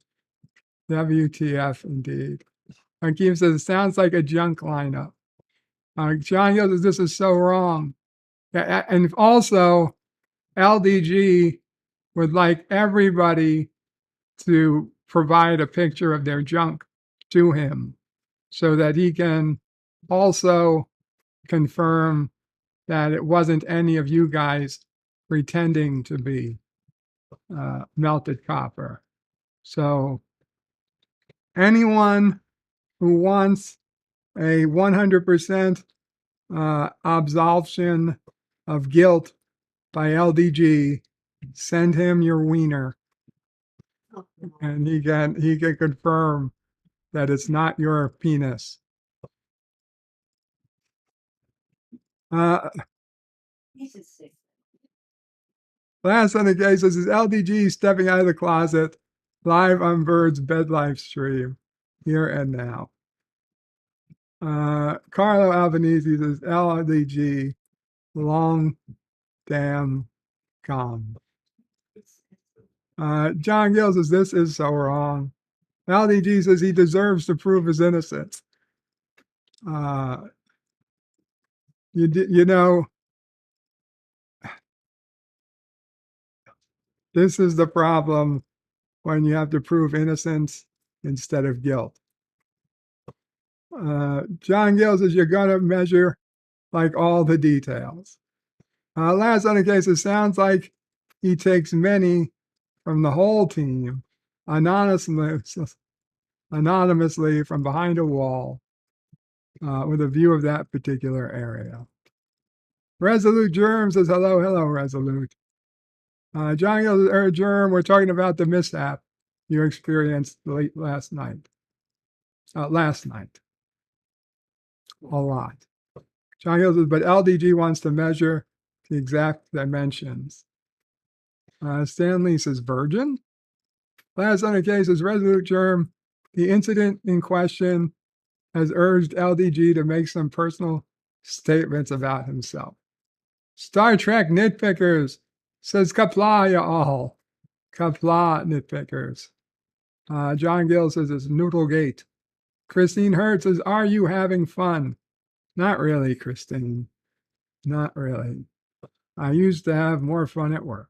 [SPEAKER 12] WTF, indeed. Hakeem says, it sounds like a junk lineup. John Gill says, this is so wrong. And also, LDG would like everybody to provide a picture of their junk to him so that he can also confirm that it wasn't any of you guys pretending to be melted copper. So anyone who wants a 100% absolution of guilt by LDG, send him your wiener, and he can confirm that it's not your penis.
[SPEAKER 13] He's a sick.
[SPEAKER 12] Last on the case is LDG stepping out of the closet live on Bird's bed live stream here and now. Carlo Albanese says LDG long damn calm. John Gill says this is so wrong. LDG says he deserves to prove his innocence. You know, this is the problem when you have to prove innocence instead of guilt. John Gill says you're going to measure like all the details. Last on the case, it sounds like he takes many from the whole team anonymously from behind a wall with a view of that particular area. Resolute Germ says, hello, Resolute. John Gill, Germ, we're talking about the mishap you experienced last night. A lot. John Gill says, but LDG wants to measure the exact dimensions. Stanley says, virgin? Last on the case is Resolute Germ. The incident in question has urged LDG to make some personal statements about himself. Star Trek nitpickers says, kapla ya all. Kapla nitpickers. John Gill says, it's Noodlegate. Christine Hertz says, are you having fun? Not really, Christine. Not really. I used to have more fun at work.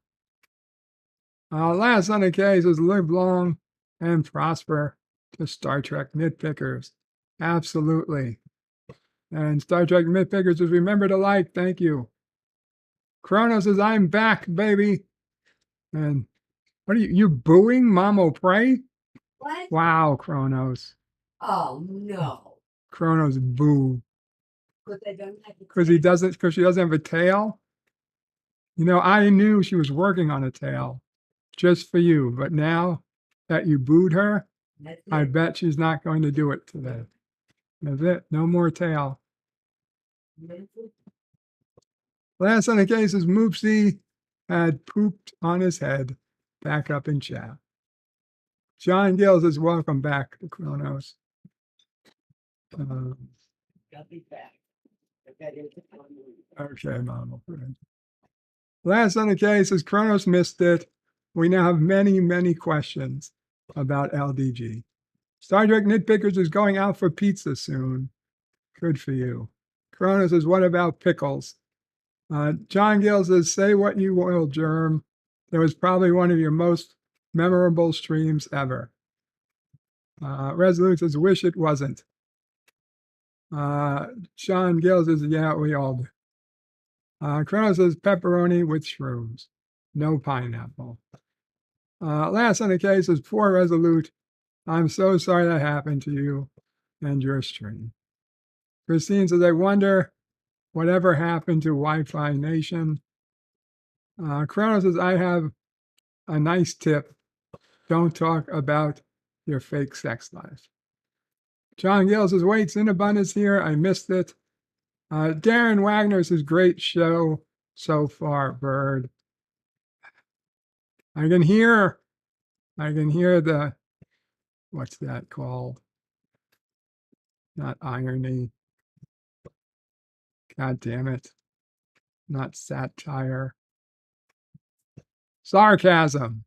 [SPEAKER 12] Last on the case is live long and prosper to Star Trek nitpickers. Absolutely. And Star Trek nitpickers says, remember to like. Thank you. Chrono says, I'm back, baby. And what are you booing Mamo Prey?
[SPEAKER 13] What?
[SPEAKER 12] Wow, Kronos.
[SPEAKER 13] Oh no.
[SPEAKER 12] Kronos boo.
[SPEAKER 13] Because I don't have
[SPEAKER 12] Because she doesn't have a tail. You know, I knew she was working on a tail just for you, but now that you booed her, I bet she's not going to do it today. That's it. No more tail. Last on the case is Moopsy had pooped on his head. Back up in chat. John Gill says, welcome back to Kronos.
[SPEAKER 13] Got me back.
[SPEAKER 12] Okay, Mama. Last on the case is Kronos missed it. We now have many, many questions about LDG. Star Trek Nitpickers is going out for pizza soon. Good for you. Kronos says, what about pickles? John Gill says, say what you will, Germ. It was probably one of your most memorable streams ever. Resolute says, wish it wasn't. Sean Gill says, yeah, we all do. Kronos says, pepperoni with shrooms. No pineapple. Last on the case is poor Resolute. I'm so sorry that happened to you and your stream. Christine says, I wonder whatever happened to Wi-Fi Nation. Kronos says, I have a nice tip. Don't talk about your fake sex life. John Gill says, wait, Cinnabon is here. I missed it. Darren Wagner says, great show so far, Bird. I can hear the, what's that called? Not irony. God damn it. Not satire. Sarcasm.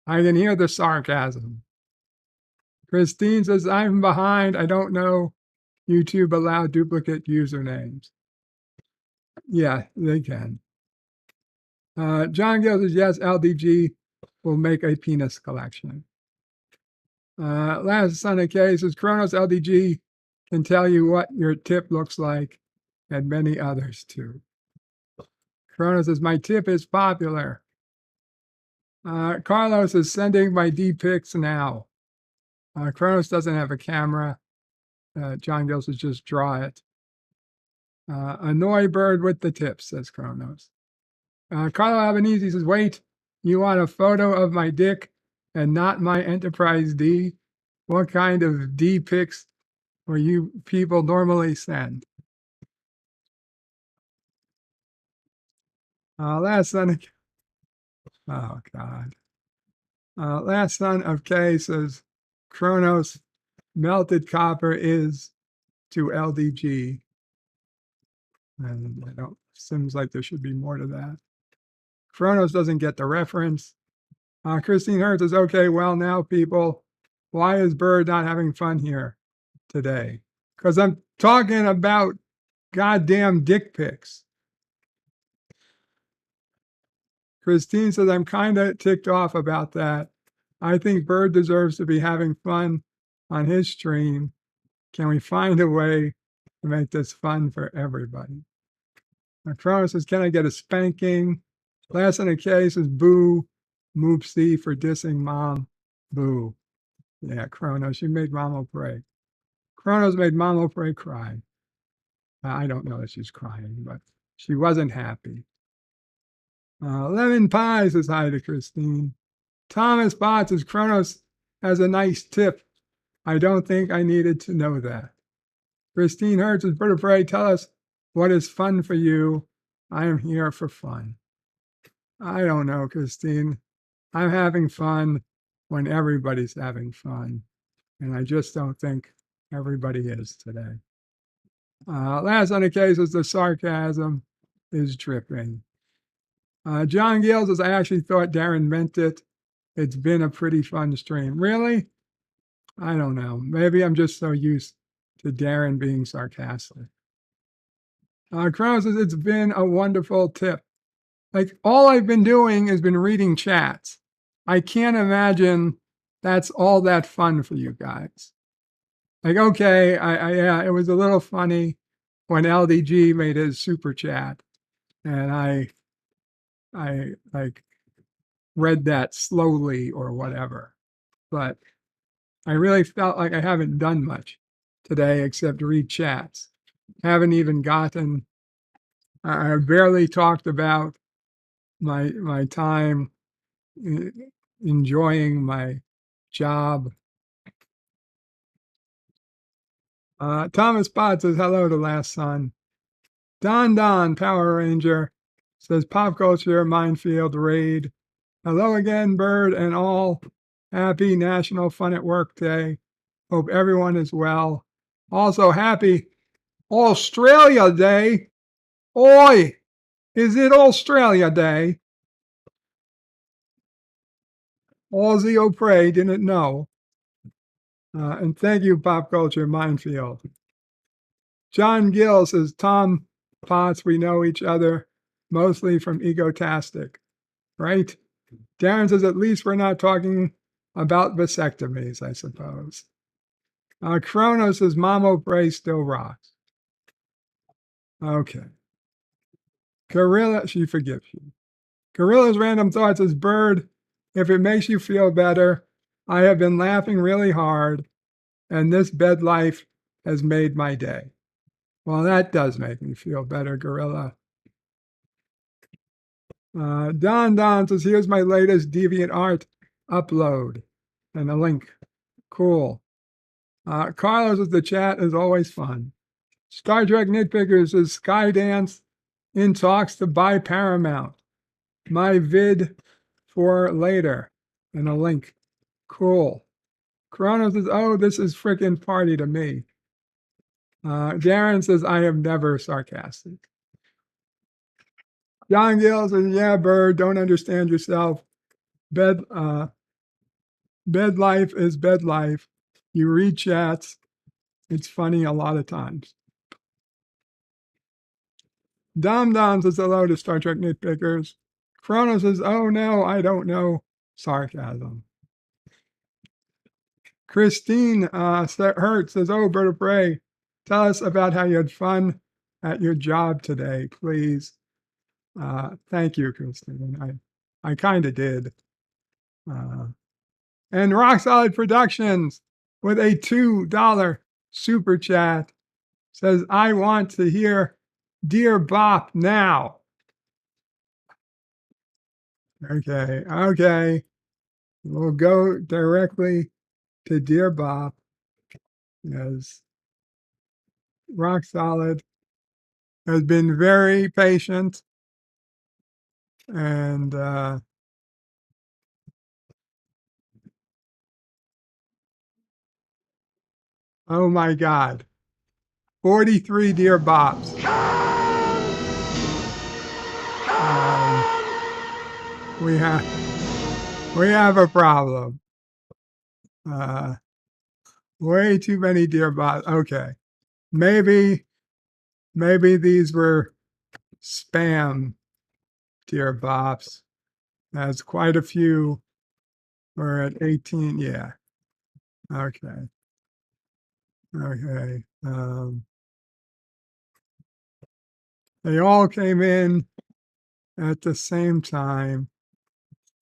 [SPEAKER 12] I can hear the sarcasm. Christine says, I'm behind. I don't know. YouTube allow duplicate usernames. Yeah, they can. John Gill says, yes, LDG will make a penis collection. Last on the case says, Kronos LDG can tell you what your tip looks like, and many others too. Kronos says, my tip is popular. Carlos is sending my D-pics now. Kronos doesn't have a camera. John Gill says, just draw it. Annoy Bird with the tips, says Kronos. Carlo Albanese says, wait, you want a photo of my dick and not my Enterprise D? What kind of D pics will you people normally send? Last son of, oh God. Last son of K says, Kronos, melted copper is to LDG. And I don't, seems like there should be more to that. Kronos doesn't get the reference. Christine Hertz says, okay, well now people, why is Bird not having fun here today? because I'm talking about goddamn dick pics. Christine says, I'm kind of ticked off about that. I think Bird deserves to be having fun on his stream. Can we find a way to make this fun for everybody? Chrono says, can I get a spanking? Last in the case is boo. Moopsie for dissing mom. Boo. Yeah, Chronos, you made Mama pray. Chronos made Mama pray cry. I don't know that she's crying, but she wasn't happy. Lemon Pie says hi to Christine. Thomas Bott says Chronos has a nice tip. I don't think I needed to know that. Christine Hertz says, Bird of Prey, tell us what is fun for you. I am here for fun. I don't know, Christine. I'm having fun when everybody's having fun. And I just don't think everybody is today. Last on the case is the sarcasm is dripping. John Gill says, I actually thought Darren meant it. It's been a pretty fun stream. Really? I don't know. Maybe I'm just so used to Darren being sarcastic. Crown says, it's been a wonderful tip. Like, all I've been doing has been reading chats. I can't imagine that's all that fun for you guys. Like, okay, yeah, it was a little funny when LDG made his super chat, and I like read that slowly or whatever. But I really felt like I haven't done much today except read chats. Haven't even gotten, I barely talked about my time enjoying my job. Thomas Bott says hello to Last Son. Don Power Ranger says pop culture minefield raid. Hello again, Bird and all. Happy National Fun at Work Day. Hope everyone is well. Also happy Australia Day. Oi, is it Australia Day? Aussie O'Prey didn't know. And thank you, Pop Culture Minefield. John Gill says, Tom Potts, we know each other mostly from Egotastic, right? Darren says, at least we're not talking about vasectomies, I suppose. Chrono says, Mom O'Prey still rocks. Okay. Gorilla, she forgives you. Gorilla's Random Thoughts says, Bird, if it makes you feel better, I have been laughing really hard, and this bed life has made my day. Well, that does make me feel better, Gorilla. Don says, here's my latest DeviantArt upload, and a link. Cool. Carlos says, the chat is always fun. Star Trek Nitpickers says, Skydance in talks to buy Paramount. My vid for later, and a link. Cool. Chrono says, oh, this is frickin' party to me. Darren says, I am never sarcastic. John Gill says, yeah, Bird, don't understand yourself. Bed life is bed life. You read chats. It's funny a lot of times. Dom says hello to Star Trek Nitpickers. Chrono says, oh no, I don't know. Sarcasm. Christine Hertz says, oh, Bird of Prey, tell us about how you had fun at your job today, please. Thank you, Christine. I kind of did. And Rock Solid Productions with a $2 super chat says, I want to hear Dear Bop now. Okay. We'll go directly to Dear Bop. Yes. Rock Solid has been very patient. And oh my God. 43 Dear Bops. We have a problem. Way too many Dear Bops. Okay. maybe these were spam, dear Bops. As quite a few were at 18. Yeah. Okay. Okay. They all came in at the same time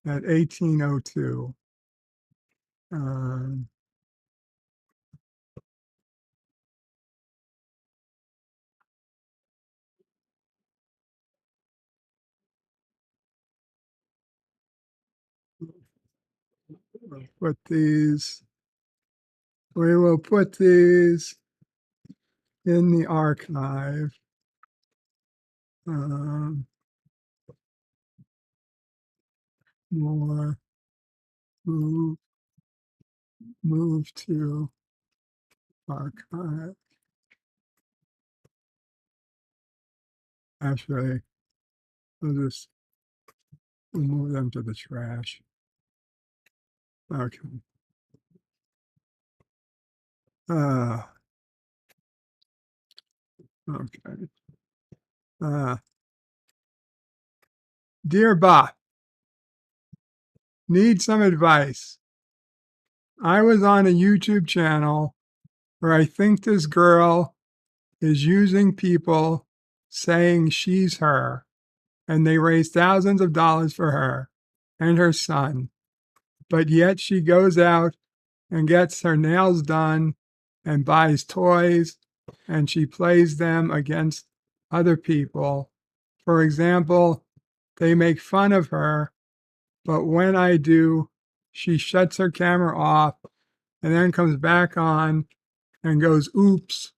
[SPEAKER 12] at 1802. Um, we'll put these, we will put these in the archive. Um, more move to archive. Actually, we'll just move them to the trash. Okay. Okay. Dear Bot, need some advice. I was on a YouTube channel where I think this girl is using people saying she's her, and they raise thousands of dollars for her and her son. But yet she goes out and gets her nails done and buys toys, and she plays them against other people. For example, they make fun of her, but when I do, she shuts her camera off and then comes back on and goes, oops,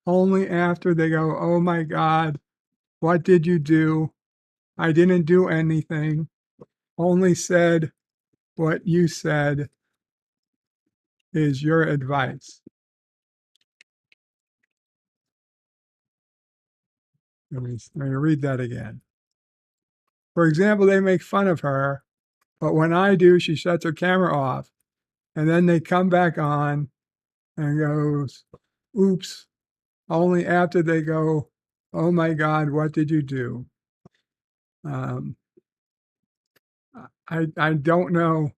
[SPEAKER 12] only after they go, oh my God, what did you do? I didn't do anything, only said what you said is your advice. Let me read that again. For example, they make fun of her, but when I do, she shuts her camera off, and then they come back on and goes, oops, only after they go, oh my God, what did you do? I don't know.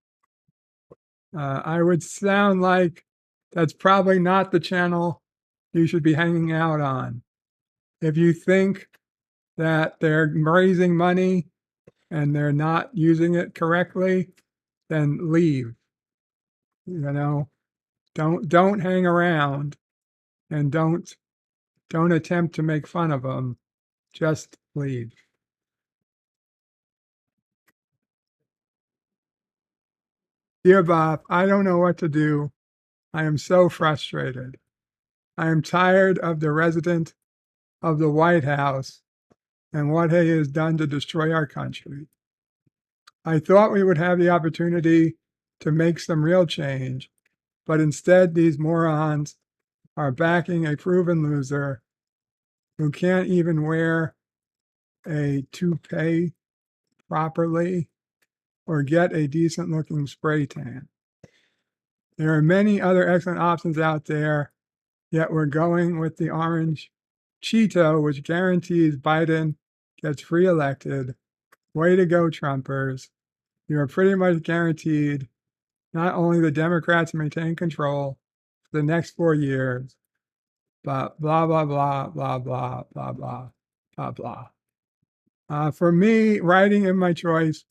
[SPEAKER 12] I would sound like that's probably not the channel you should be hanging out on. If you think that they're raising money and they're not using it correctly, then leave. You know, don't hang around, and don't attempt to make fun of them. Just leave. Dear Bob, I don't know what to do. I am so frustrated. I am tired of the resident of the White House and what he has done to destroy our country. I thought we would have the opportunity to make some real change, but instead these morons are backing a proven loser who can't even wear a toupee properly or get a decent looking spray tan. There are many other excellent options out there, yet we're going with the orange Cheeto, which guarantees Biden gets reelected. Way to go, Trumpers. You are pretty much guaranteed not only the Democrats maintain control for the next 4 years, but blah, blah, blah, blah, blah, blah, blah, blah, blah. For me, writing in my choice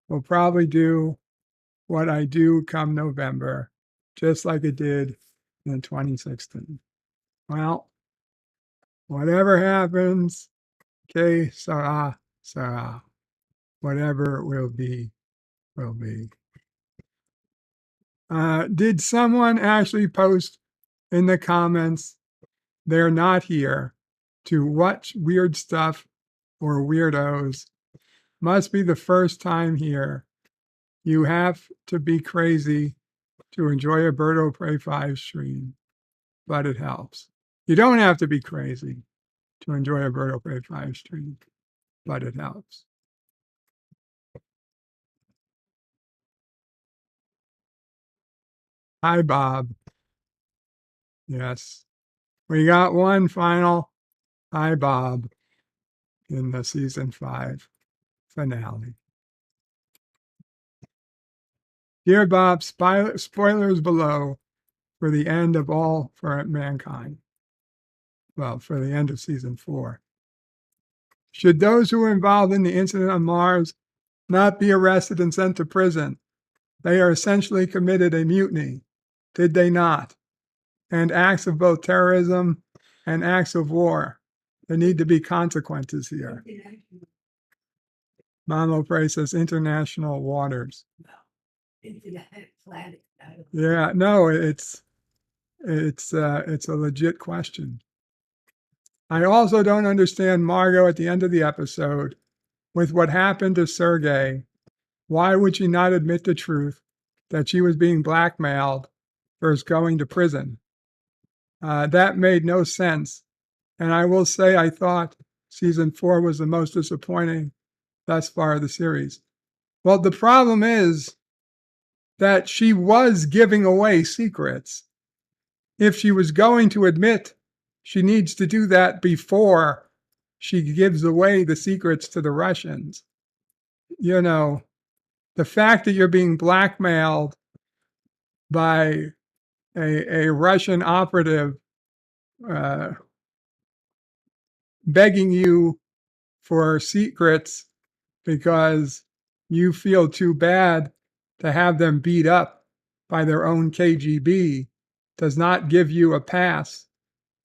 [SPEAKER 12] will probably do what I do come November, just like it did in 2016. Well, whatever happens, que sera, sera. Whatever will be, will be. Did someone actually post in the comments they're not here to watch weird stuff or weirdos? Must be the first time here. You have to be crazy to enjoy a Birdo Pray 5 stream, but it helps. You don't have to be crazy to enjoy a Birdo Pray 5 stream, but it helps. Hi, Bob. Yes. We got one final Hi Bob in the season 5 finale. Dear Bob, spoilers below for the end of All for Mankind. Well, for the end of season 4. Should those who were involved in the incident on Mars not be arrested and sent to prison? They are essentially committed a mutiny, did they not? And acts of both terrorism and acts of war. There need to be consequences here. Mamo Pray says international waters. Yeah, no, it's a legit question. I also don't understand Margot at the end of the episode with what happened to Sergei. Why would she not admit the truth that she was being blackmailed versus going to prison? That made no sense. And I will say I thought season 4 was the most disappointing thus far of the series. Well, the problem is that she was giving away secrets. If she was going to admit, she needs to do that before she gives away the secrets to the Russians. You know, the fact that you're being blackmailed by a Russian operative begging you for secrets because you feel too bad to have them beat up by their own KGB does not give you a pass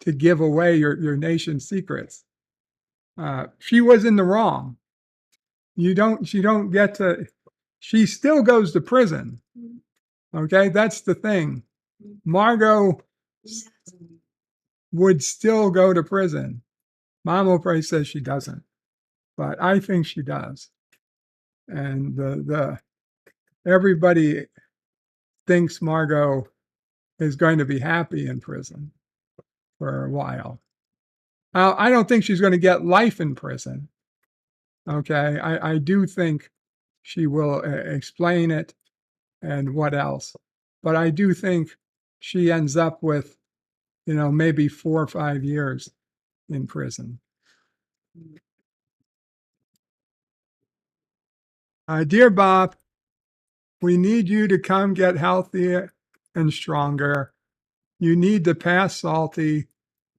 [SPEAKER 12] to give away your nation's secrets. She was in the wrong. She don't get to, she still goes to prison. Okay, that's the thing. Margot would still go to prison. Mamo Pray says she doesn't, but I think she does. And everybody thinks Margot is going to be happy in prison for a while. I don't think she's going to get life in prison. Okay, I do think she will explain it and what else. But I do think she ends up with, maybe 4 or 5 years in prison. Dear Bob, we need you to come get healthier and stronger. You need to pass Salty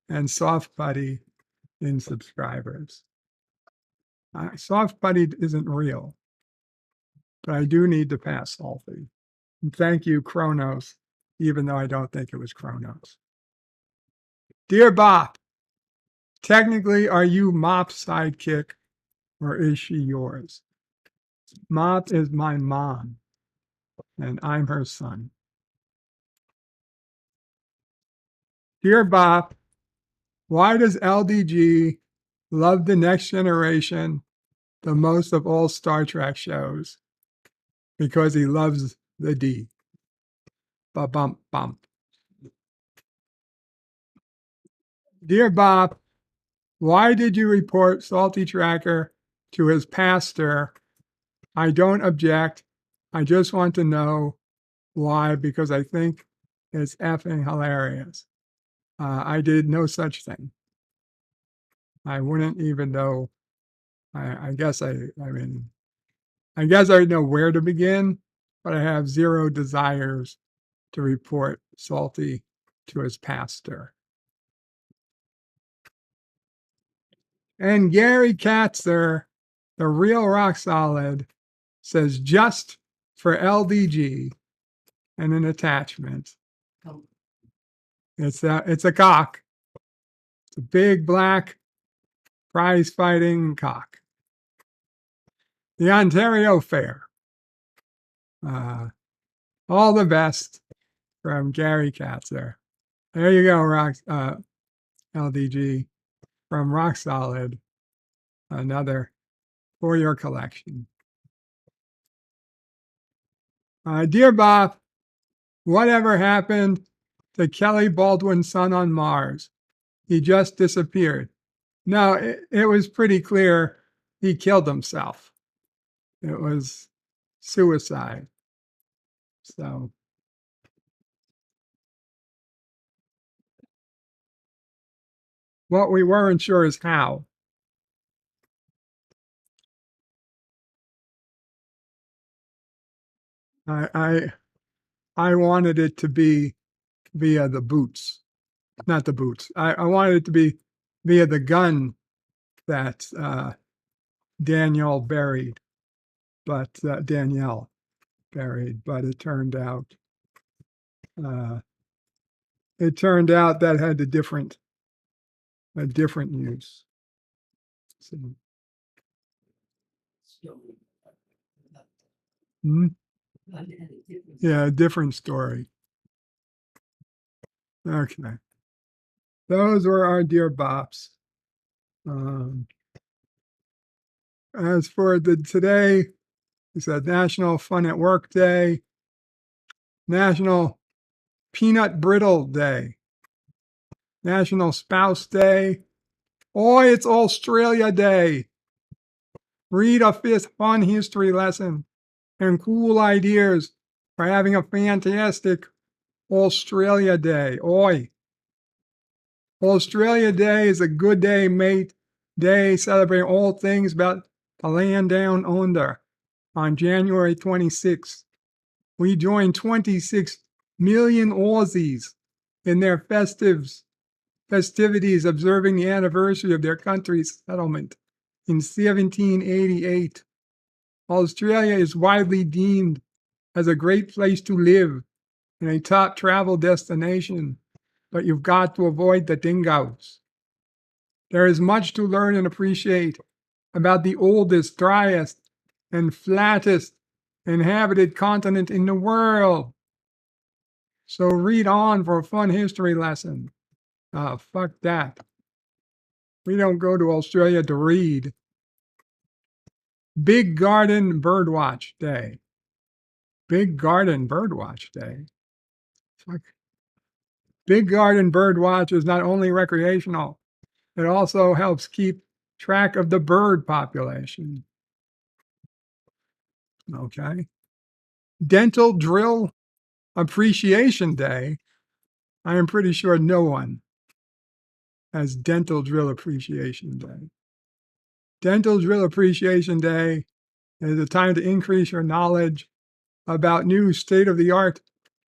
[SPEAKER 12] and Soft Buddy in subscribers. Soft Buddy isn't real, but I do need to pass Salty. And thank you, Kronos, even though I don't think it was Kronos. Dear Bob, technically, are you Mop's sidekick or is she yours? Mop is my mom, and I'm her son. Dear Bob, why does LDG love The Next Generation the most of all Star Trek shows? Because he loves the D. Ba-bump bump. Dear Bob, why did you report Salty Tracker to his pastor? I don't object. I just want to know why, because I think it's effing hilarious. I did no such thing. I wouldn't even know. I guess I know where to begin, but I have zero desires to report Salty to his pastor. And Gary Katzer, the real rock solid, says just for LDG and an attachment. It's a cock. It's a big black prize fighting cock. The Ontario Fair. All the best from Gary Katzer. There you go, LDG from Rock Solid. Another for your collection. Dear Bob, whatever happened to Kelly Baldwin's son on Mars? He just disappeared. No, it was pretty clear he killed himself. It was suicide. So What we weren't sure is how. I wanted it to be via the boots, not the boots. I wanted it to be via the gun that Danielle buried, but Danielle buried. But it turned out that had a different use. So, yeah, a different story. Okay. Those were our dear bops. As for today, it's a National Fun at Work Day, National Peanut Brittle Day, National Spouse Day. Oh, it's Australia Day. Read a fun history lesson and cool ideas for having a fantastic Australia Day. Oi. Australia Day is a good day, mate. Day celebrating all things about the land down under. On January 26th, we joined 26 million Aussies in their festivities observing the anniversary of their country's settlement in 1788. Australia is widely deemed as a great place to live and a top travel destination, but you've got to avoid the dingoes. There is much to learn and appreciate about the oldest, driest, and flattest inhabited continent in the world. So read on for a fun history lesson. Fuck that. We don't go to Australia to read. Big Garden Birdwatch Day. Big Garden Birdwatch Day. Fuck. Big Garden Birdwatch is not only recreational, it also helps keep track of the bird population. Okay. Dental Drill Appreciation Day. I am pretty sure no one has Dental Drill Appreciation Day. Dental Drill Appreciation Day is a time to increase your knowledge about new state-of-the-art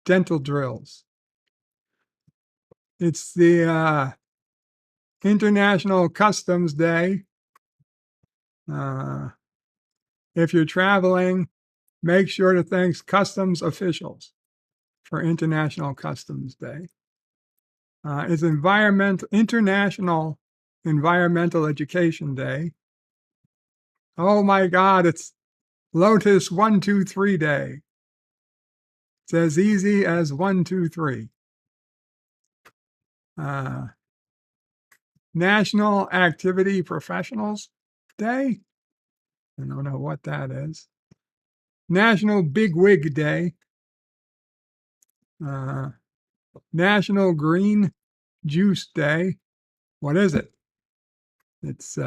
[SPEAKER 12] dental drills. It's the International Customs Day. If you're traveling, make sure to thank customs officials for International Customs Day. It's International Environmental Education Day. Oh my God, it's Lotus 1-2-3 Day. It's as easy as 1, 2, 3. National Activity Professionals Day. I don't know what that is. National Big Wig Day. National Green Juice Day. What is it? It's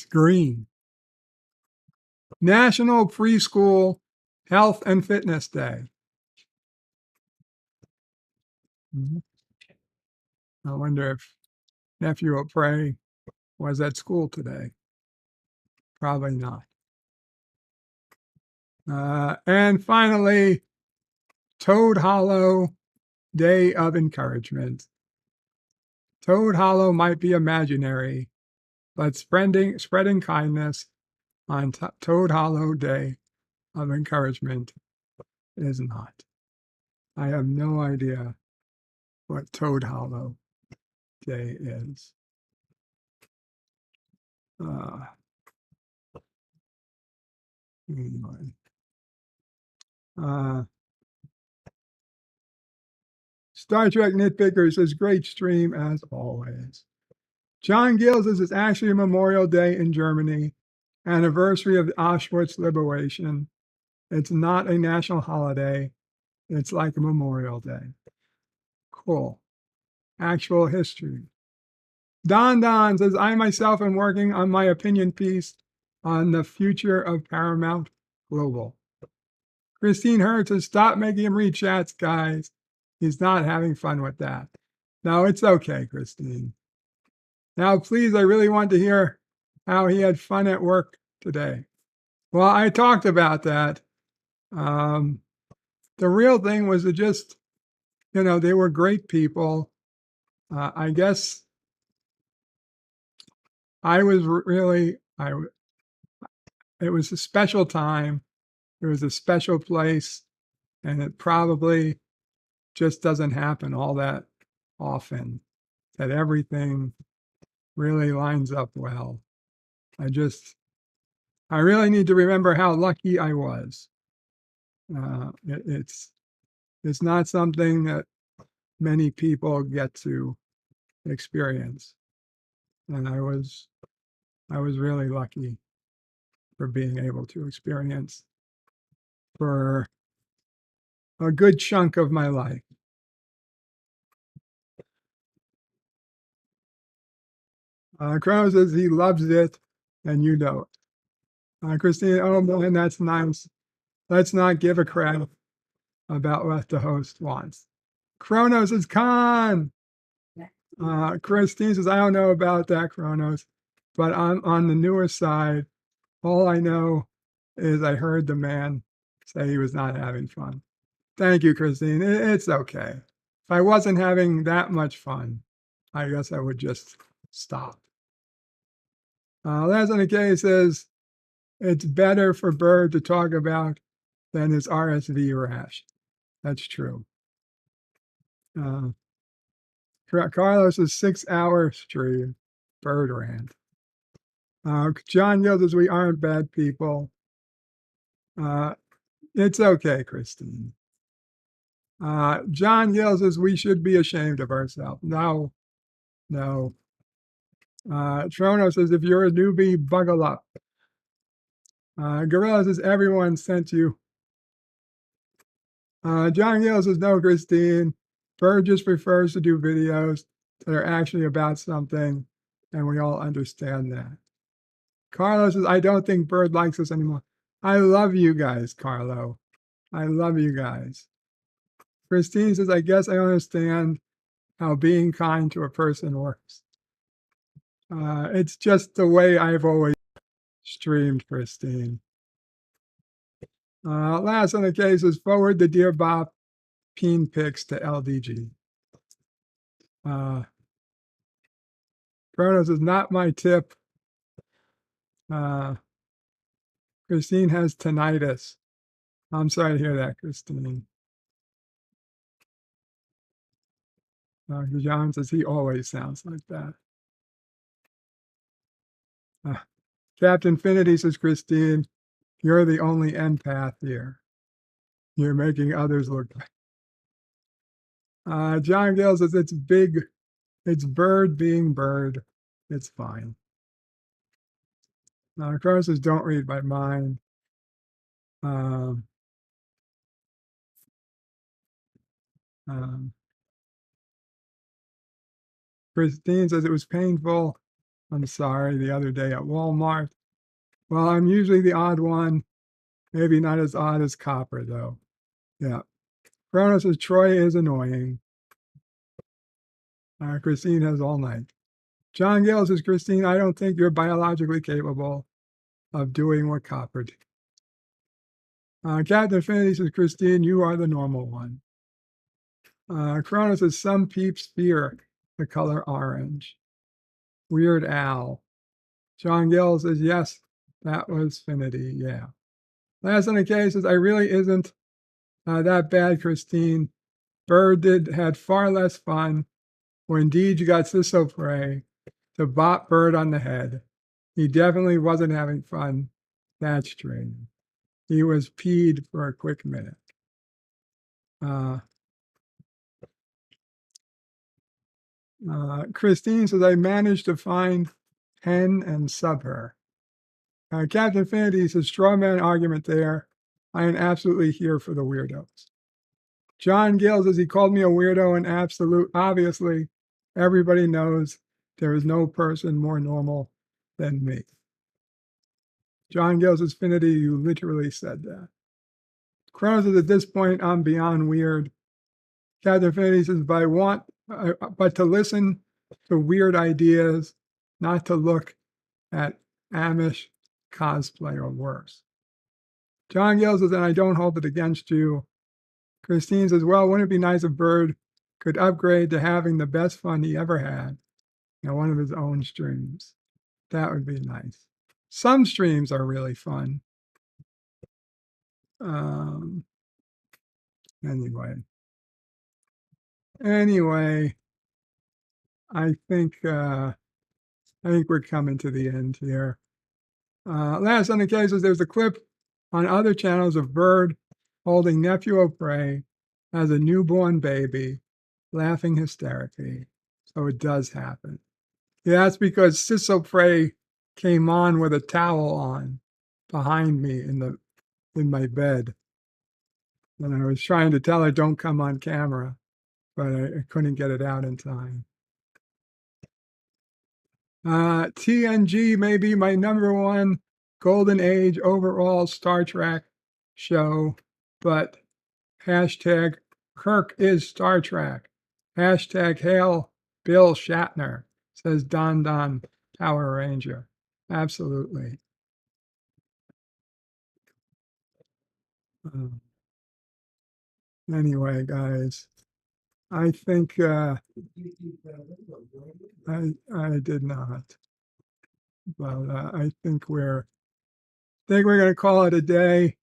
[SPEAKER 12] green. National Preschool Health and Fitness Day. I wonder if Nephew O'Prey was at school today. Probably not. And finally, Toad Hollow Day of Encouragement. Toad Hollow might be imaginary, but spreading kindness on Toad Hollow Day of Encouragement is not. I have no idea what Toad Hollow Day is. Anyway. Star Trek Nitpicker says, great stream as always. John Gill says it's actually a Memorial Day in Germany, anniversary of the Auschwitz liberation. It's not a national holiday. It's like a Memorial Day. Cool. Actual history. Don says, I myself am working on my opinion piece on the future of Paramount Global. Christine Hertz says, stop making him read chats, guys. He's not having fun with that. No, it's okay, Christine. Now, please, I really want to hear how he had fun at work today. Well, I talked about that. The real thing was to just, they were great people. I guess I was really, it was a special time. It was a special place, and it probably just doesn't happen all that often that everything really lines up well. I really need to remember how lucky I was. It's not something that many people get to experience, and I was really lucky for being able to experience for a good chunk of my life. Crow says he loves it, and you know it. Christine, oh man, that's nice. Let's not give a crap about what the host wants. Kronos is con. Christine says, I don't know about that, Kronos, but I'm on the newer side. All I know is I heard the man say he was not having fun. Thank you, Christine. It's okay. If I wasn't having that much fun, I guess I would just stop. Last on the case says, it's better for Bird to talk about than his RSV rash. That's true. Carlos's 6-hour stream, Bird rant. John Gill says we aren't bad people. It's okay, Christine. John Gill says we should be ashamed of ourselves. No. Trono says if you're a newbie, buckle up. Gorilla says everyone sent you. John Gill says no, Christine. Bird just prefers to do videos that are actually about something, and we all understand that. Carlos says, I don't think Bird likes us anymore. I love you guys, Carlo. I love you guys. Christine says, I guess I understand how being kind to a person works. It's just the way I've always streamed, Christine. Last on the case is forward the Dear Bob peen pics to LDG. Kronos is not my tip. Christine has tinnitus. I'm sorry to hear that, Christine. John says he always sounds like that. Captain Finity says, Christine, you're the only empath here. You're making others look bad. John Gill says it's big. It's Bird being Bird. It's fine. Cronos says don't read my mind. Christine says it was painful. I'm sorry, the other day at Walmart. Well, I'm usually the odd one. Maybe not as odd as Copper, though. Yeah. Kronos says Troy is annoying. Christine has all night. John Gill says, Christine, I don't think you're biologically capable of doing what Copper did. Captain Affinity says, Christine, you are the normal one. Kronos says, some peeps fear the color orange. Weird Al. John Gill says, yes, that was Finity, yeah. Last on the case says, I really isn't that bad, Christine. Bird had far less fun when Deej got Sissopray to bop Bird on the head. He definitely wasn't having fun that stream. He was peed for a quick minute. Christine says, I managed to find Hen and sub her. Captain Infinity says, straw man argument there. I am absolutely here for the weirdos. John Gill says, he called me a weirdo and obviously, everybody knows there is no person more normal than me. John Gill says, Finity, you literally said that. Kronos says, at this point, I'm beyond weird. Captain Infinity says, but I want but to listen to weird ideas, not to look at Amish cosplay or worse. John Gill says, and I don't hold it against you. Christine says, well, wouldn't it be nice if Bird could upgrade to having the best fun he ever had in one of his own streams? That would be nice. Some streams are really fun. Anyway, I think we're coming to the end here. Last on the cases, there's a clip on other channels of Bird holding nephew O'Prey as a newborn baby, laughing hysterically. So it does happen. Yeah, that's because Sis O'Prey came on with a towel on behind me in my bed. And I was trying to tell her, don't come on camera, but I couldn't get it out in time. TNG may be my #1 Golden Age overall Star Trek show, but hashtag Kirk is Star Trek. Hashtag hail Bill Shatner, says Don Power Ranger. Absolutely. Anyway, guys, I think I did not, but I think we're going to call it a day.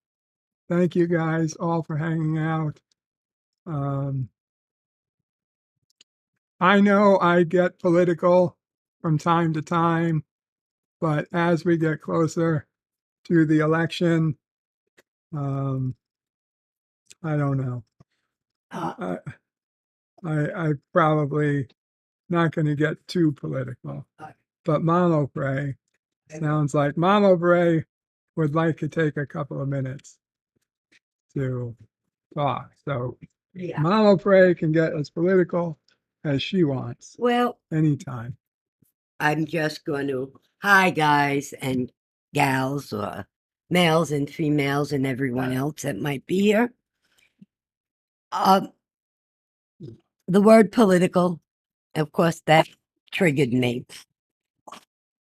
[SPEAKER 12] Thank you guys all for hanging out. I know I get political from time to time, but as we get closer to the election, I don't know. I probably not going to get too political, but Mom O'Prey sounds like Mom O'Prey would like to take a couple of minutes to talk. So
[SPEAKER 13] Yeah.
[SPEAKER 12] Mom O'Prey can get as political as she wants.
[SPEAKER 13] Well,
[SPEAKER 12] anytime.
[SPEAKER 13] I'm just going to, hi guys and gals, or males and females and everyone else that might be here. The word political, of course, that triggered me.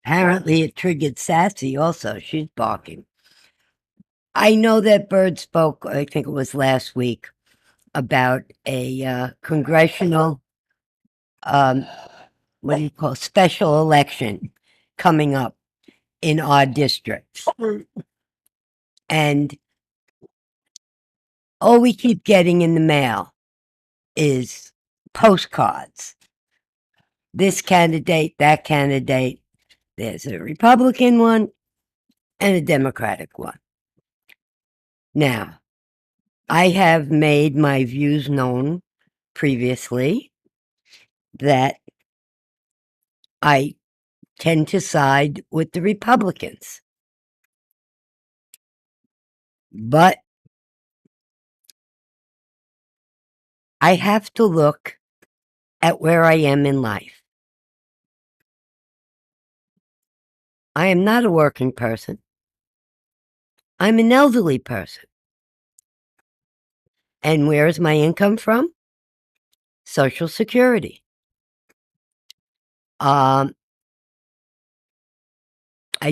[SPEAKER 13] Apparently it triggered Sassy also. She's barking. I know that Bird spoke, I think it was last week, about a congressional, what do you call, special election coming up in our districts. And all we keep getting in the mail is postcards. This candidate, that candidate. There's a Republican one and a Democratic one. Now, I have made my views known previously that I tend to side with the Republicans. But I have to look at where I am in life. I am not a working person. I'm an elderly person. And where is my income from? Social Security. I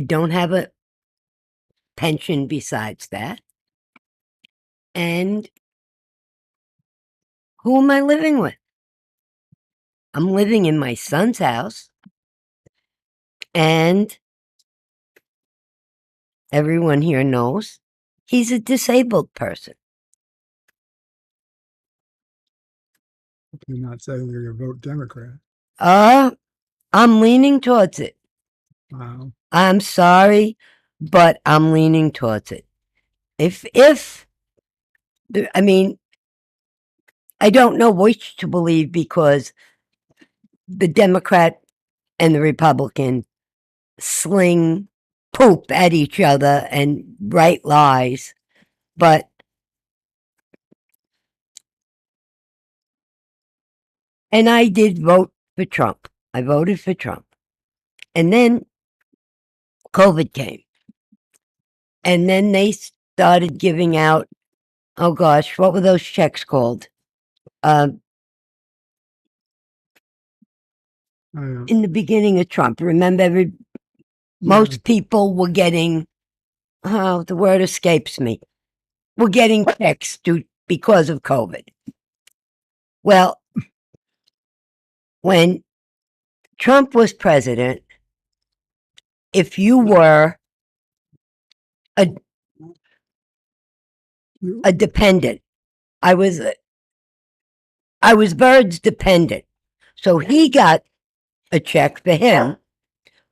[SPEAKER 13] don't have a pension besides that. And who am I living with? I'm living in my son's house. And everyone here knows he's a disabled person.
[SPEAKER 12] You're not saying you're going to vote Democrat.
[SPEAKER 13] I'm leaning towards it.
[SPEAKER 12] Wow.
[SPEAKER 13] I'm sorry, but I'm leaning towards it. I mean, I don't know which to believe, because the Democrat and the Republican sling poop at each other and write lies, and I did vote for Trump. I voted for Trump. And then COVID came. And then they started giving out, oh gosh, what were those checks called? in the beginning of Trump. Remember, most people were getting, oh, the word escapes me, were getting checks because of COVID. Well, when Trump was president, if you were a dependent, I was Bird's dependent, so he got a check for him,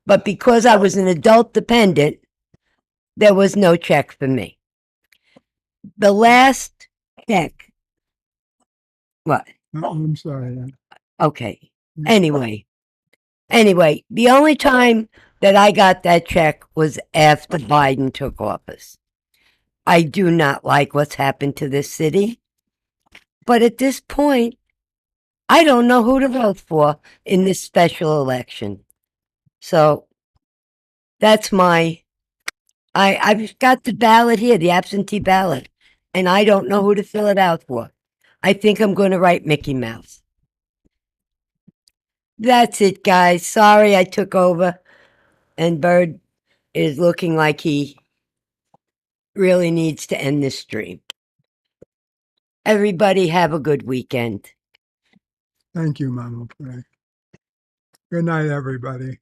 [SPEAKER 13] but because I was an adult dependent, there was no check for me. The last check, what?
[SPEAKER 12] I'm sorry.
[SPEAKER 13] Okay. Anyway, the only time that I got that check was after Biden took office. I do not like what's happened to this city, but at this point, I don't know who to vote for in this special election. So that's I've got the ballot here, the absentee ballot, and I don't know who to fill it out for. I think I'm going to write Mickey Mouse. That's it, guys. Sorry I took over, and Bird is looking like he really needs to end this stream. Everybody have a good weekend.
[SPEAKER 12] Thank you, Mama Pray. Good night, everybody.